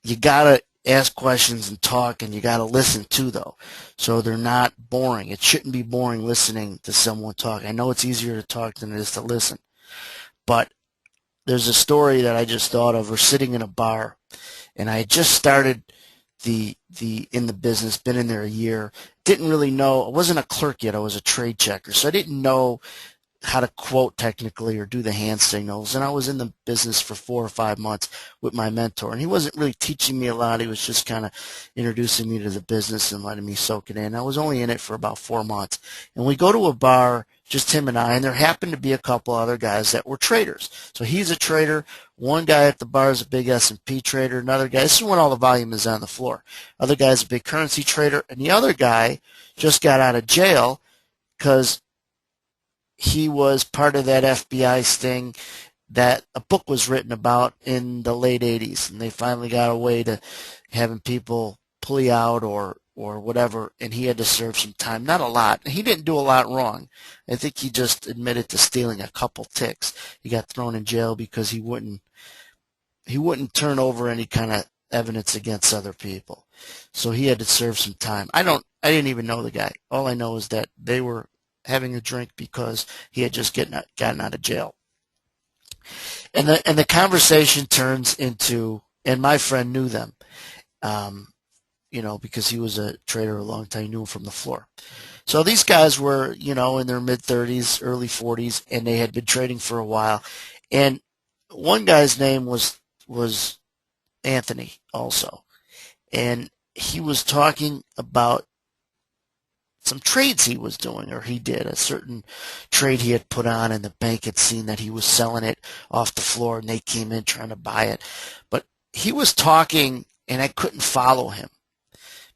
you got to ask questions and talk, and you got to listen too, though, so they're not boring. It shouldn't be boring listening to someone talk. I know it's easier to talk than it is to listen, but there's a story that I just thought of. We're sitting in a bar, and I had just started in the business, been in there a year, didn't really know. I wasn't a clerk yet. I was a trade checker, so I didn't know how to quote technically or do the hand signals. And I was in the business for 4 or 5 months with my mentor, and he wasn't really teaching me a lot. He was just kind of introducing me to the business and letting me soak it in. I was only in it for about 4 months, and we go to a bar, just him and I, and there happened to be a couple other guys that were traders. So he's a trader. One guy at the bar is a big S&P trader. Another guy, this is when all the volume is on the floor. Other guy's a big currency trader, and the other guy just got out of jail because he was part of that FBI sting that a book was written about in the late 80s, and they finally got a way to having people plea out or whatever, and he had to serve some time. Not a lot. He didn't do a lot wrong. I think he just admitted to stealing a couple ticks. He got thrown in jail because he wouldn't turn over any kind of evidence against other people. So he had to serve some time. I didn't even know the guy. All I know is that they were having a drink because he had just gotten out of jail. And the conversation turns into, and my friend knew them, because he was a trader a long time. He knew him from the floor. So these guys were, in their mid-30s, early 40s, and they had been trading for a while. And one guy's name was Anthony also. And he was talking about some trades he was doing, or he did a certain trade he had put on, and the bank had seen that he was selling it off the floor, and they came in trying to buy it. But he was talking, and I couldn't follow him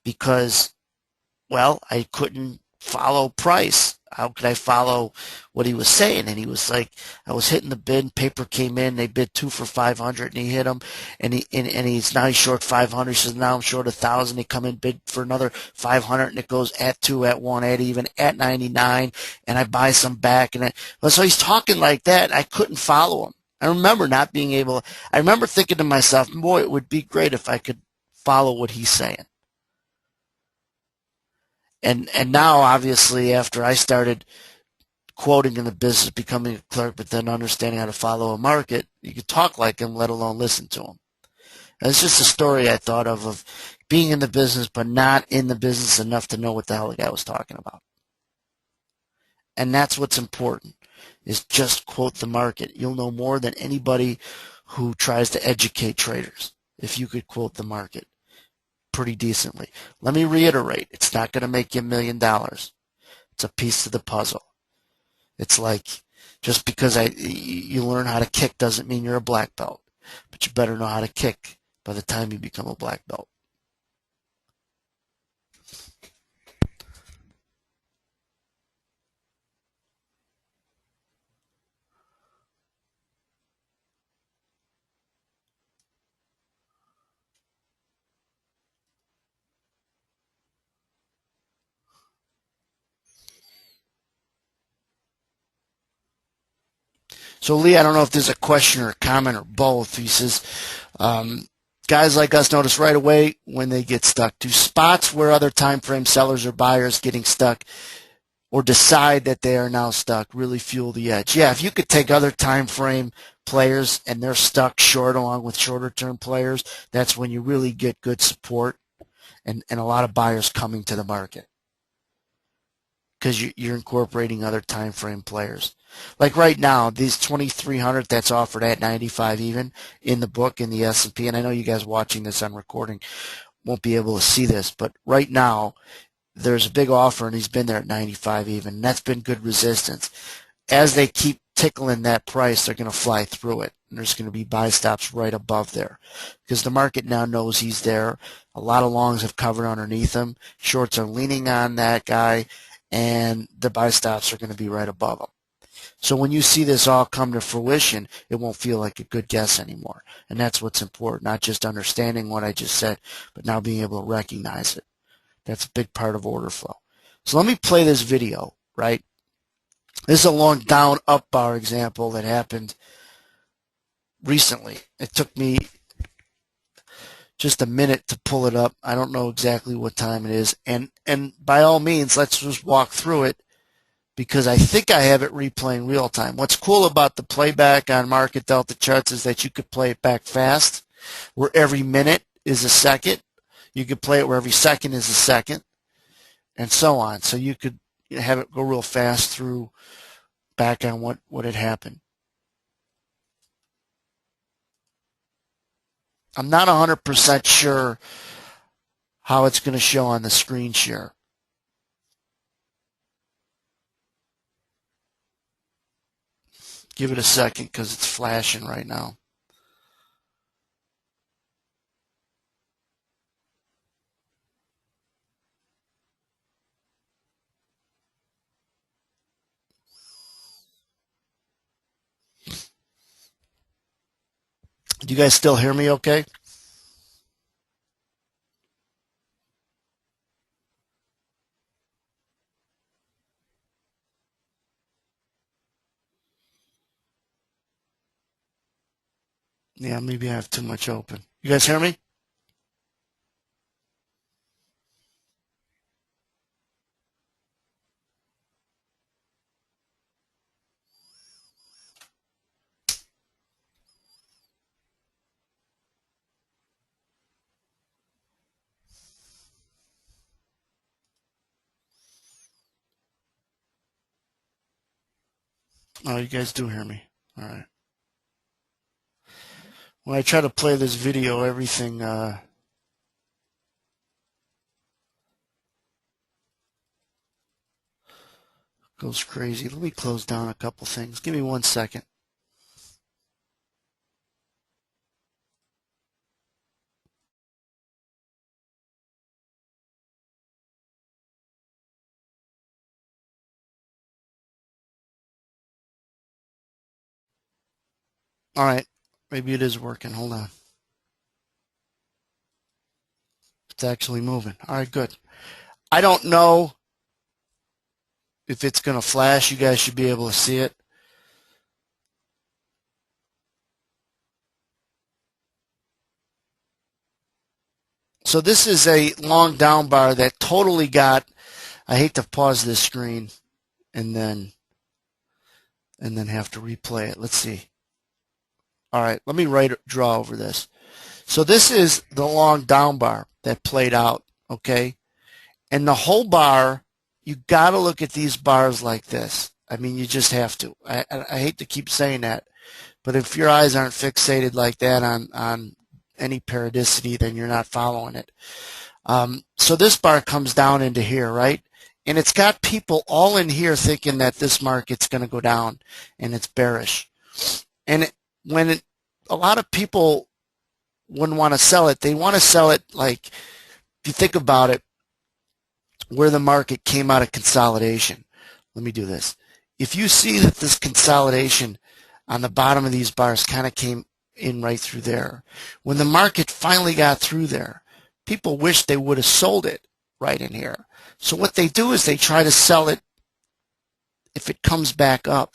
because, well, I couldn't follow price. How could I follow what he was saying? And he was like, I was hitting the bid, paper came in, they bid 2 for 500, and he hit them, and he's now he's short 500. He says, now I'm short 1,000. They come in, bid for another 500, and it goes at 2, at 1, at even, at 99, and I buy some back. So he's talking like that. I couldn't follow him. I remember not being able. I remember thinking to myself, boy, it would be great if I could follow what he's saying. And now, obviously, after I started quoting in the business, becoming a clerk, but then understanding how to follow a market, you could talk like him, let alone listen to him. And it's just a story I thought of being in the business, but not in the business enough to know what the hell the guy was talking about. And that's what's important, is just quote the market. You'll know more than anybody who tries to educate traders if you could quote the market pretty decently. Let me reiterate, it's not going to make you $1 million. It's a piece of the puzzle. It's like, just because you learn how to kick doesn't mean you're a black belt, but you better know how to kick by the time you become a black belt. So Lee, I don't know if there's a question or a comment or both. He says, guys like us notice right away when they get stuck. Do spots where other time frame sellers or buyers getting stuck or decide that they are now stuck really fuel the edge? Yeah, if you could take other time frame players and they're stuck short along with shorter term players, that's when you really get good support and a lot of buyers coming to the market because you're incorporating other time frame players. Like right now, these 2,300 that's offered at 95 even in the book in the S&P, and I know you guys watching this on recording won't be able to see this, but right now there's a big offer and he's been there at 95 even, and that's been good resistance. As they keep tickling that price, they're going to fly through it. and there's going to be buy stops right above there because the market now knows he's there. A lot of longs have covered underneath him. Shorts are leaning on that guy, and the buy stops are going to be right above him. So when you see this all come to fruition, it won't feel like a good guess anymore. And that's what's important, not just understanding what I just said, but now being able to recognize it. That's a big part of order flow. So let me play this video, right? This is a long down up bar example that happened recently. It took me just a minute to pull it up. I don't know exactly what time it is. And by all means, let's just walk through it because I think I have it replaying real time. What's cool about the playback on Market Delta charts is that you could play it back fast, where every minute is a second. You could play it where every second is a second, and so on. So you could have it go real fast through back on what had happened. I'm not 100% sure how it's going to show on the screen share. Give it a second because it's flashing right now. Do you guys still hear me okay? Yeah, maybe I have too much open. You guys hear me? Oh, you guys do hear me. All right. When I try to play this video, everything goes crazy. Let me close down a couple things. Give me 1 second. All right. Maybe it is working. Hold on. It's actually moving. All right, good. I don't know if it's going to flash. You guys should be able to see it. So this is a long down bar that totally got, I hate to pause this screen and then have to replay it. Let's see. All right, let me draw over this. So this is the long down bar that played out, okay? And the whole bar, you got to look at these bars like this. I mean, you just have to. I hate to keep saying that, but if your eyes aren't fixated like that on any periodicity, then you're not following it. So this bar comes down into here, right? And it's got people all in here thinking that this market's going to go down and it's bearish. And a lot of people wouldn't want to sell it, they want to sell it like, if you think about it, where the market came out of consolidation. Let me do this. If you see that this consolidation on the bottom of these bars kind of came in right through there, when the market finally got through there, people wish they would have sold it right in here. So what they do is they try to sell it if it comes back up.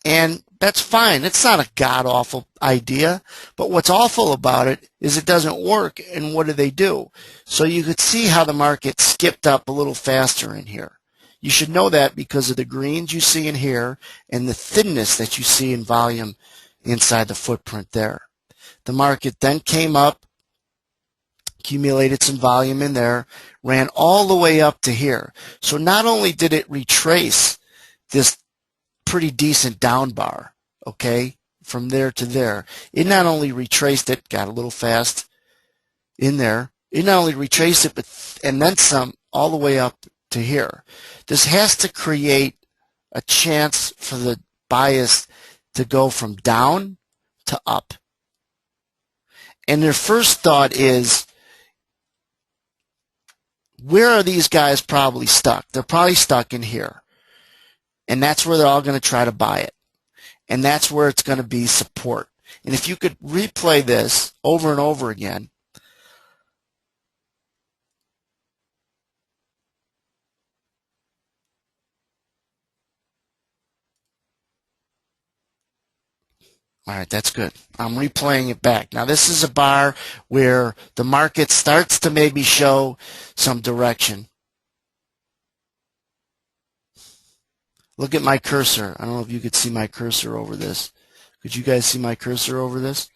And that's fine. It's not a god-awful idea. But what's awful about it is it doesn't work. And what do? So you could see how the market skipped up a little faster in here. You should know that because of the greens you see in here and the thinness that you see in volume inside the footprint there. The market then came up, accumulated some volume in there, ran all the way up to here. So not only did it retrace this pretty decent down bar, okay, from there to there, it not only retraced it, got a little fast in there, it not only retraced it, but and then some all the way up to here. This has to create a chance for the bias to go from down to up. And their first thought is, where are these guys probably stuck? They're probably stuck in here. And that's where they're all going to try to buy it. And that's where it's going to be support. And if you could replay this over and over again, all right, that's good. I'm replaying it back. Now, this is a bar where the market starts to maybe show some direction. Look at my cursor. I don't know if you could see my cursor over this. Could you guys see my cursor over this?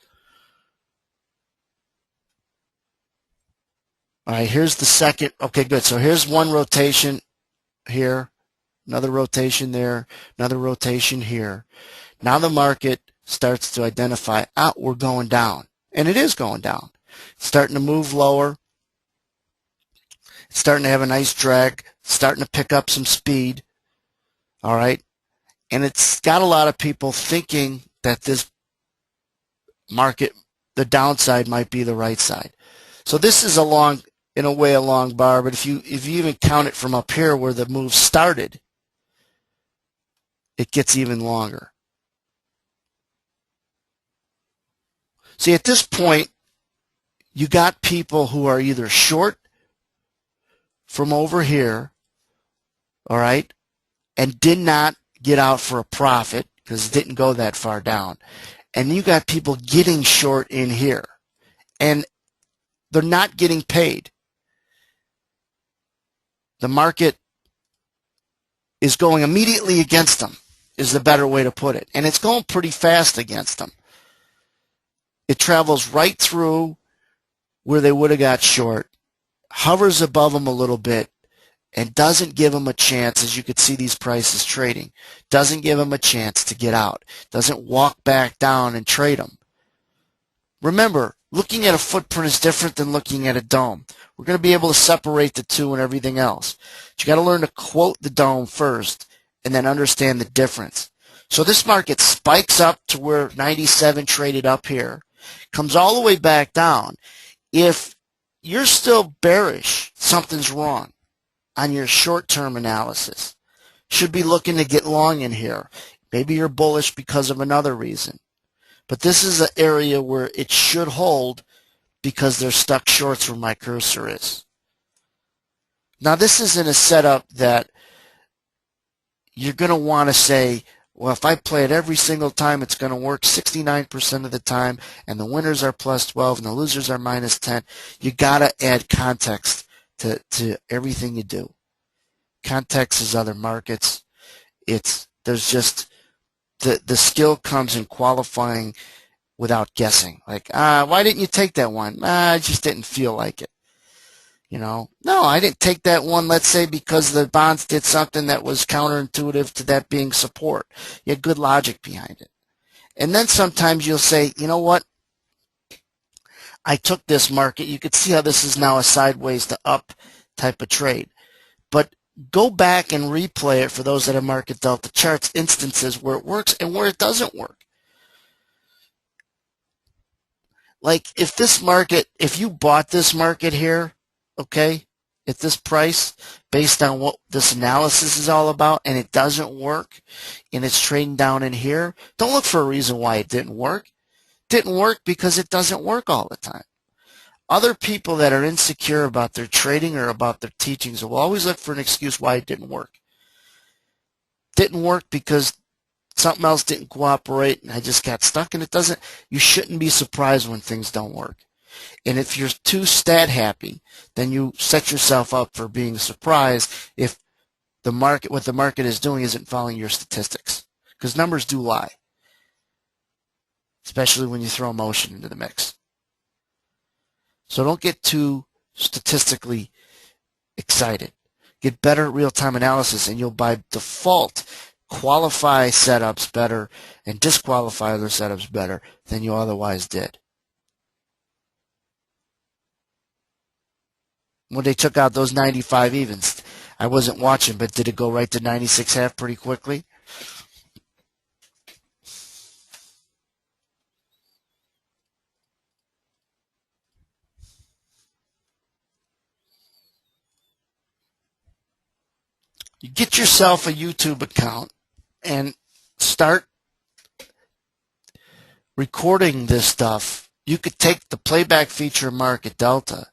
All right, here's the second. Okay, good. So here's one rotation here, another rotation there, another rotation here. Now the market starts to identify, we're going down. And it is going down. It's starting to move lower. It's starting to have a nice drag, starting to pick up some speed. All right. And it's got a lot of people thinking that this market, the downside might be the right side. So this is in a way, a long bar, but if you even count it from up here where the move started, it gets even longer. See, at this point, you got people who are either short from over here, all right, and did not get out for a profit because it didn't go that far down. And you got people getting short in here, and they're not getting paid. The market is going immediately against them, is the better way to put it. And it's going pretty fast against them. It travels right through where they would have got short, hovers above them a little bit, and doesn't give them a chance, as you could see these prices trading, doesn't give them a chance to get out, doesn't walk back down and trade them. Remember, looking at a footprint is different than looking at a dome. We're going to be able to separate the two and everything else. But you got to learn to quote the dome first and then understand the difference. So this market spikes up to where 97 traded up here, comes all the way back down. If you're still bearish, something's wrong on your short-term analysis. Should be looking to get long in here. Maybe you're bullish because of another reason. But this is an area where it should hold because they're stuck shorts where my cursor is. Now, this isn't a setup that you're going to want to say, well, if I play it every single time, it's going to work 69% of the time, and the winners are plus 12 and the losers are minus 10. You got to add context to everything you do. Context is other markets. There's just the skill comes in qualifying without guessing. Like, why didn't you take that one? I just didn't feel like it. No, I didn't take that one, let's say, because the bonds did something that was counterintuitive to that being support. You had good logic behind it. And then sometimes you'll say, you know what? I took this market. You could see how this is now a sideways to up type of trade. But go back and replay it for those that have market delta charts, instances where it works and where it doesn't work. Like if you bought this market here, okay, at this price, based on what this analysis is all about, and it doesn't work, and it's trading down in here, don't look for a reason why it didn't work. It didn't work because it doesn't work all the time. Other people that are insecure about their trading or about their teachings will always look for an excuse why it didn't work. Didn't work because something else didn't cooperate and I just got stuck, and it doesn't. You shouldn't be surprised when things don't work. And if you're too stat happy, then you set yourself up for being surprised if what the market is doing isn't following your statistics. Because numbers do lie, especially when you throw emotion into the mix. So don't get too statistically excited. Get better at real-time analysis, and you'll by default qualify setups better and disqualify other setups better than you otherwise did. When they took out those 95 evens, I wasn't watching, but did it go right to 96 half pretty quickly? You get yourself a YouTube account and start recording this stuff. You could take the playback feature of Market Delta,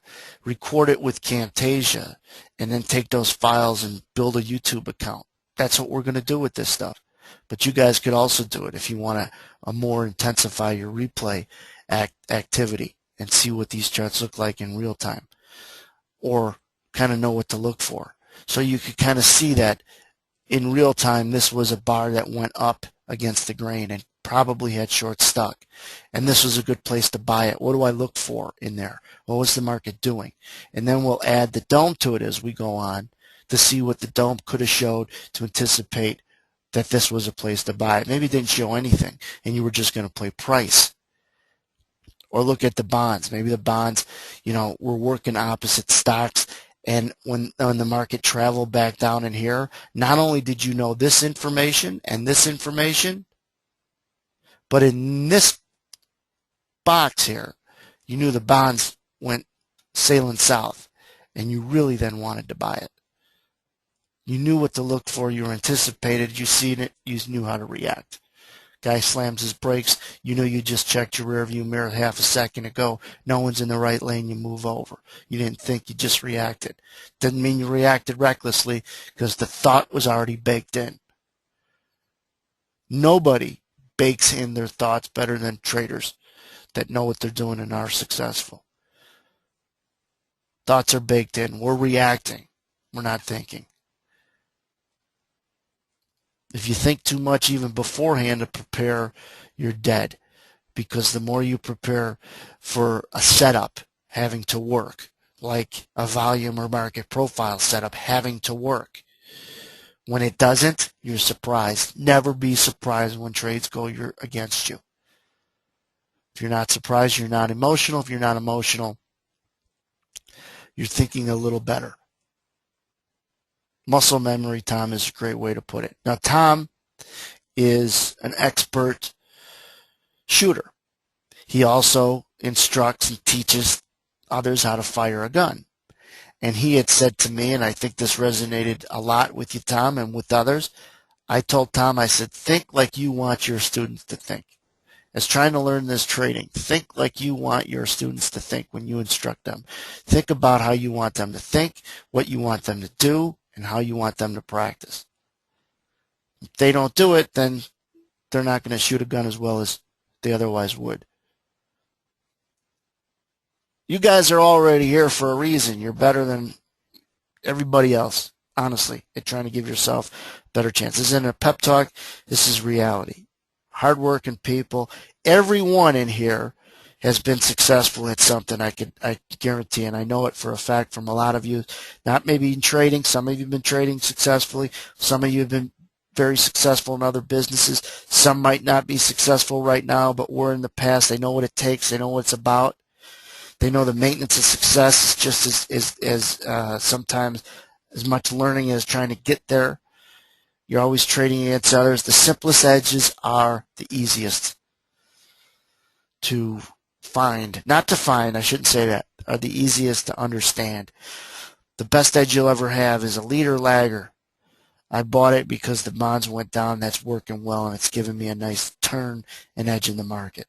record it with Camtasia, and then take those files and build a YouTube account. That's what we're going to do with this stuff. But you guys could also do it if you want to more intensify your replay activity and see what these charts look like in real time, or kind of know what to look for. So you could kind of see that in real time this was a bar that went up against the grain and probably had short stuck, and this was a good place to buy it. What do I look for in there? What was the market doing? And then we'll add the dome to it as we go on to see what the dome could have showed to anticipate that this was a place to buy it. Maybe it didn't show anything and you were just going to play price. Or look at the bonds. Maybe the bonds, were working opposite stocks, and when the market traveled back down in here, not only did you know this information and this information, but in this box here, you knew the bonds went sailing south, and you really then wanted to buy it. You knew what to look for. You were anticipated. You seen it. You knew how to react. Guy slams his brakes. You know you just checked your rearview mirror half a second ago. No one's in the right lane. You move over. You didn't think. You just reacted. Didn't mean you reacted recklessly because the thought was already baked in. Nobody bakes in their thoughts better than traders that know what they're doing and are successful. Thoughts are baked in. We're reacting. We're not thinking. If you think too much even beforehand to prepare, you're dead. Because the more you prepare for a setup having to work, like a volume or market profile setup having to work, when it doesn't, you're surprised. Never be surprised when trades go against you. If you're not surprised, you're not emotional. If you're not emotional, you're thinking a little better. Muscle memory, Tom, is a great way to put it. Now, Tom is an expert shooter. He also instructs and teaches others how to fire a gun. And he had said to me, and I think this resonated a lot with you, Tom, and with others, I told Tom, I said, think like you want your students to think. As trying to learn this trading, think like you want your students to think when you instruct them. Think about how you want them to think, what you want them to do, and how you want them to practice. If they don't do it, then they're not going to shoot a gun as well as they otherwise would. You guys are already here for a reason. You're better than everybody else, honestly, at trying to give yourself better chances. This isn't a pep talk. This is reality. Hardworking people. Everyone in here has been successful at something, I guarantee, and I know it for a fact from a lot of you. Not maybe in trading. Some of you have been trading successfully. Some of you have been very successful in other businesses. Some might not be successful right now, but were in the past. They know what it takes. They know what it's about. They know the maintenance of success is just as sometimes as much learning as trying to get there. You're always trading against others. The simplest edges are the easiest to find. Not to find, I shouldn't say that, are the easiest to understand. The best edge you'll ever have is a leader lagger. I bought it because the bonds went down. That's working well, and it's given me a nice turn and edge in the market.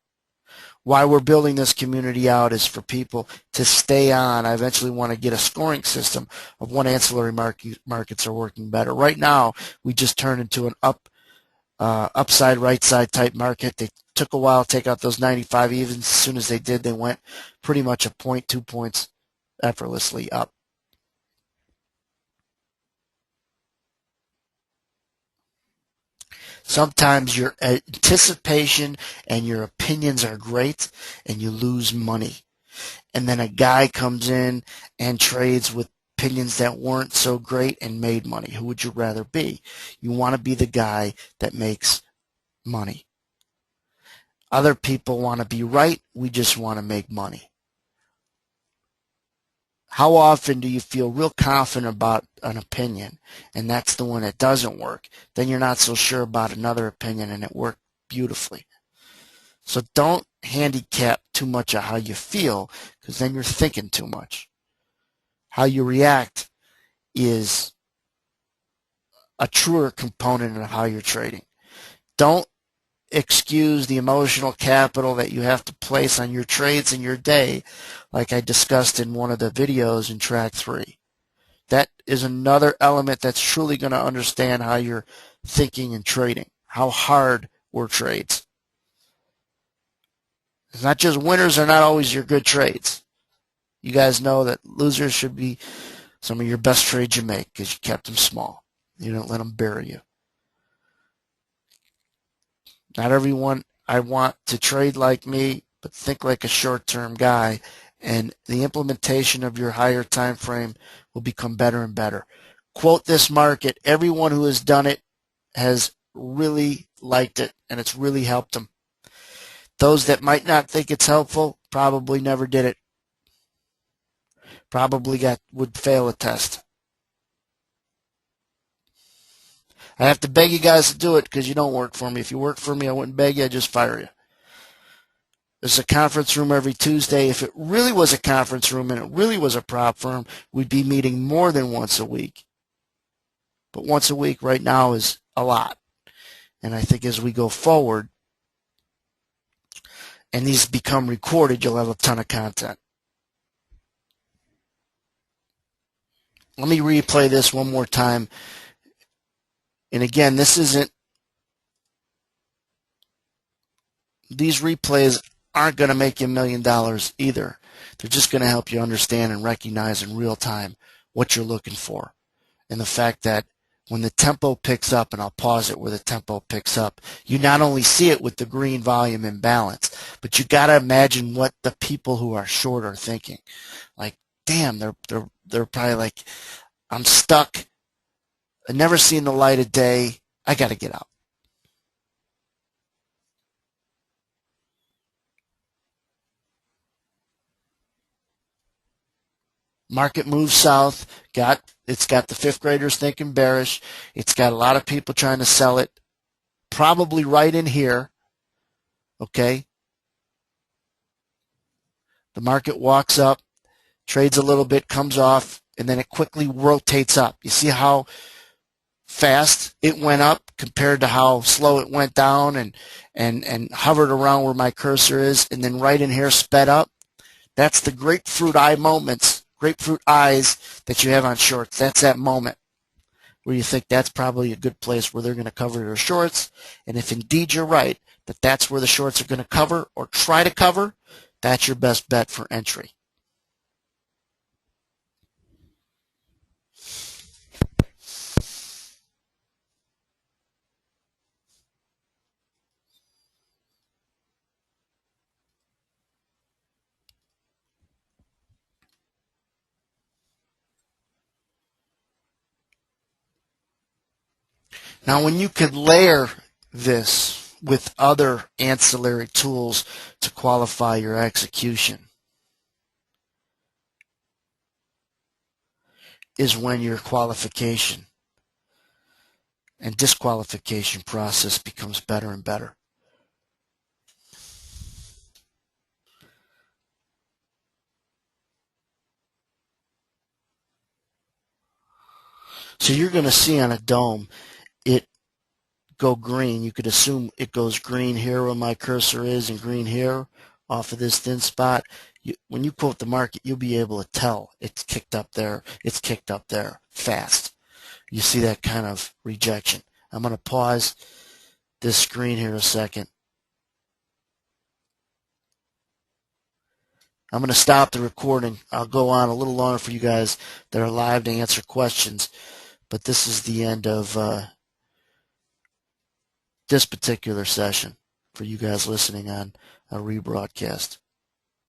Why we're building this community out is for people to stay on. I eventually want to get a scoring system of what ancillary markets are working better. Right now, we just turned into an upside, right side type market. They took a while to take out those 95 evens. As soon as they did, they went pretty much a point, 2 points effortlessly up. Sometimes your anticipation and your opinions are great and you lose money. And then a guy comes in and trades with opinions that weren't so great and made money. Who would you rather be? You want to be the guy that makes money. Other people want to be right. We just want to make money. How often do you feel real confident about an opinion, and that's the one that doesn't work? Then you're not so sure about another opinion, and it worked beautifully. So don't handicap too much of how you feel, because then you're thinking too much. How you react is a truer component of how you're trading. Don't excuse the emotional capital that you have to place on your trades in your day, like I discussed in one of the videos in track 3. That is another element that's truly going to understand how you're thinking and trading, how hard were trades. It's not just winners are not always your good trades. You guys know that losers should be some of your best trades you make because you kept them small. You don't let them bury you. Not everyone I want to trade like me, but think like a short-term guy, and the implementation of your higher time frame will become better and better. Quote this market, everyone who has done it has really liked it, and it's really helped them. Those that might not think it's helpful probably never did it. Probably would fail a test. I have to beg you guys to do it because you don't work for me. If you work for me, I wouldn't beg you. I'd just fire you. There's a conference room every Tuesday. If it really was a conference room and it really was a prop firm, we'd be meeting more than once a week. But once a week right now is a lot. And I think as we go forward and these become recorded, you'll have a ton of content. Let me replay this one more time. And again, these replays aren't going to make you $1 million either. They're just going to help you understand and recognize in real time what you're looking for. And the fact that when the tempo picks up, and I'll pause it where the tempo picks up, you not only see it with the green volume imbalance, but you got to imagine what the people who are short are thinking. Like, damn, they're probably like, I'm stuck. I've never seen the light of day. I got to get out. Market moves south. It's got the fifth graders thinking bearish. It's got a lot of people trying to sell it. Probably right in here. Okay. The market walks up, trades a little bit, comes off, and then it quickly rotates up. You see how fast it went up compared to how slow it went down and hovered around where my cursor is, and then right in here sped up. That's the grapefruit eye moments, grapefruit eyes that you have on shorts. That's that moment where you think that's probably a good place where they're going to cover their shorts. And if indeed you're right that that's where the shorts are going to cover or try to cover, that's your best bet for entry. Now, when you could layer this with other ancillary tools to qualify your execution is when your qualification and disqualification process becomes better and better. So you're going to see on a dome it go green. You could assume it goes green here where my cursor is and green here off of this thin spot. When you quote the market, you'll be able to tell it's kicked up there. It's kicked up there fast. You see that kind of rejection. I'm going to pause this screen here a second. I'm going to stop the recording. I'll go on a little longer for you guys that are live to answer questions. But this is the end of this particular session for you guys listening on a rebroadcast.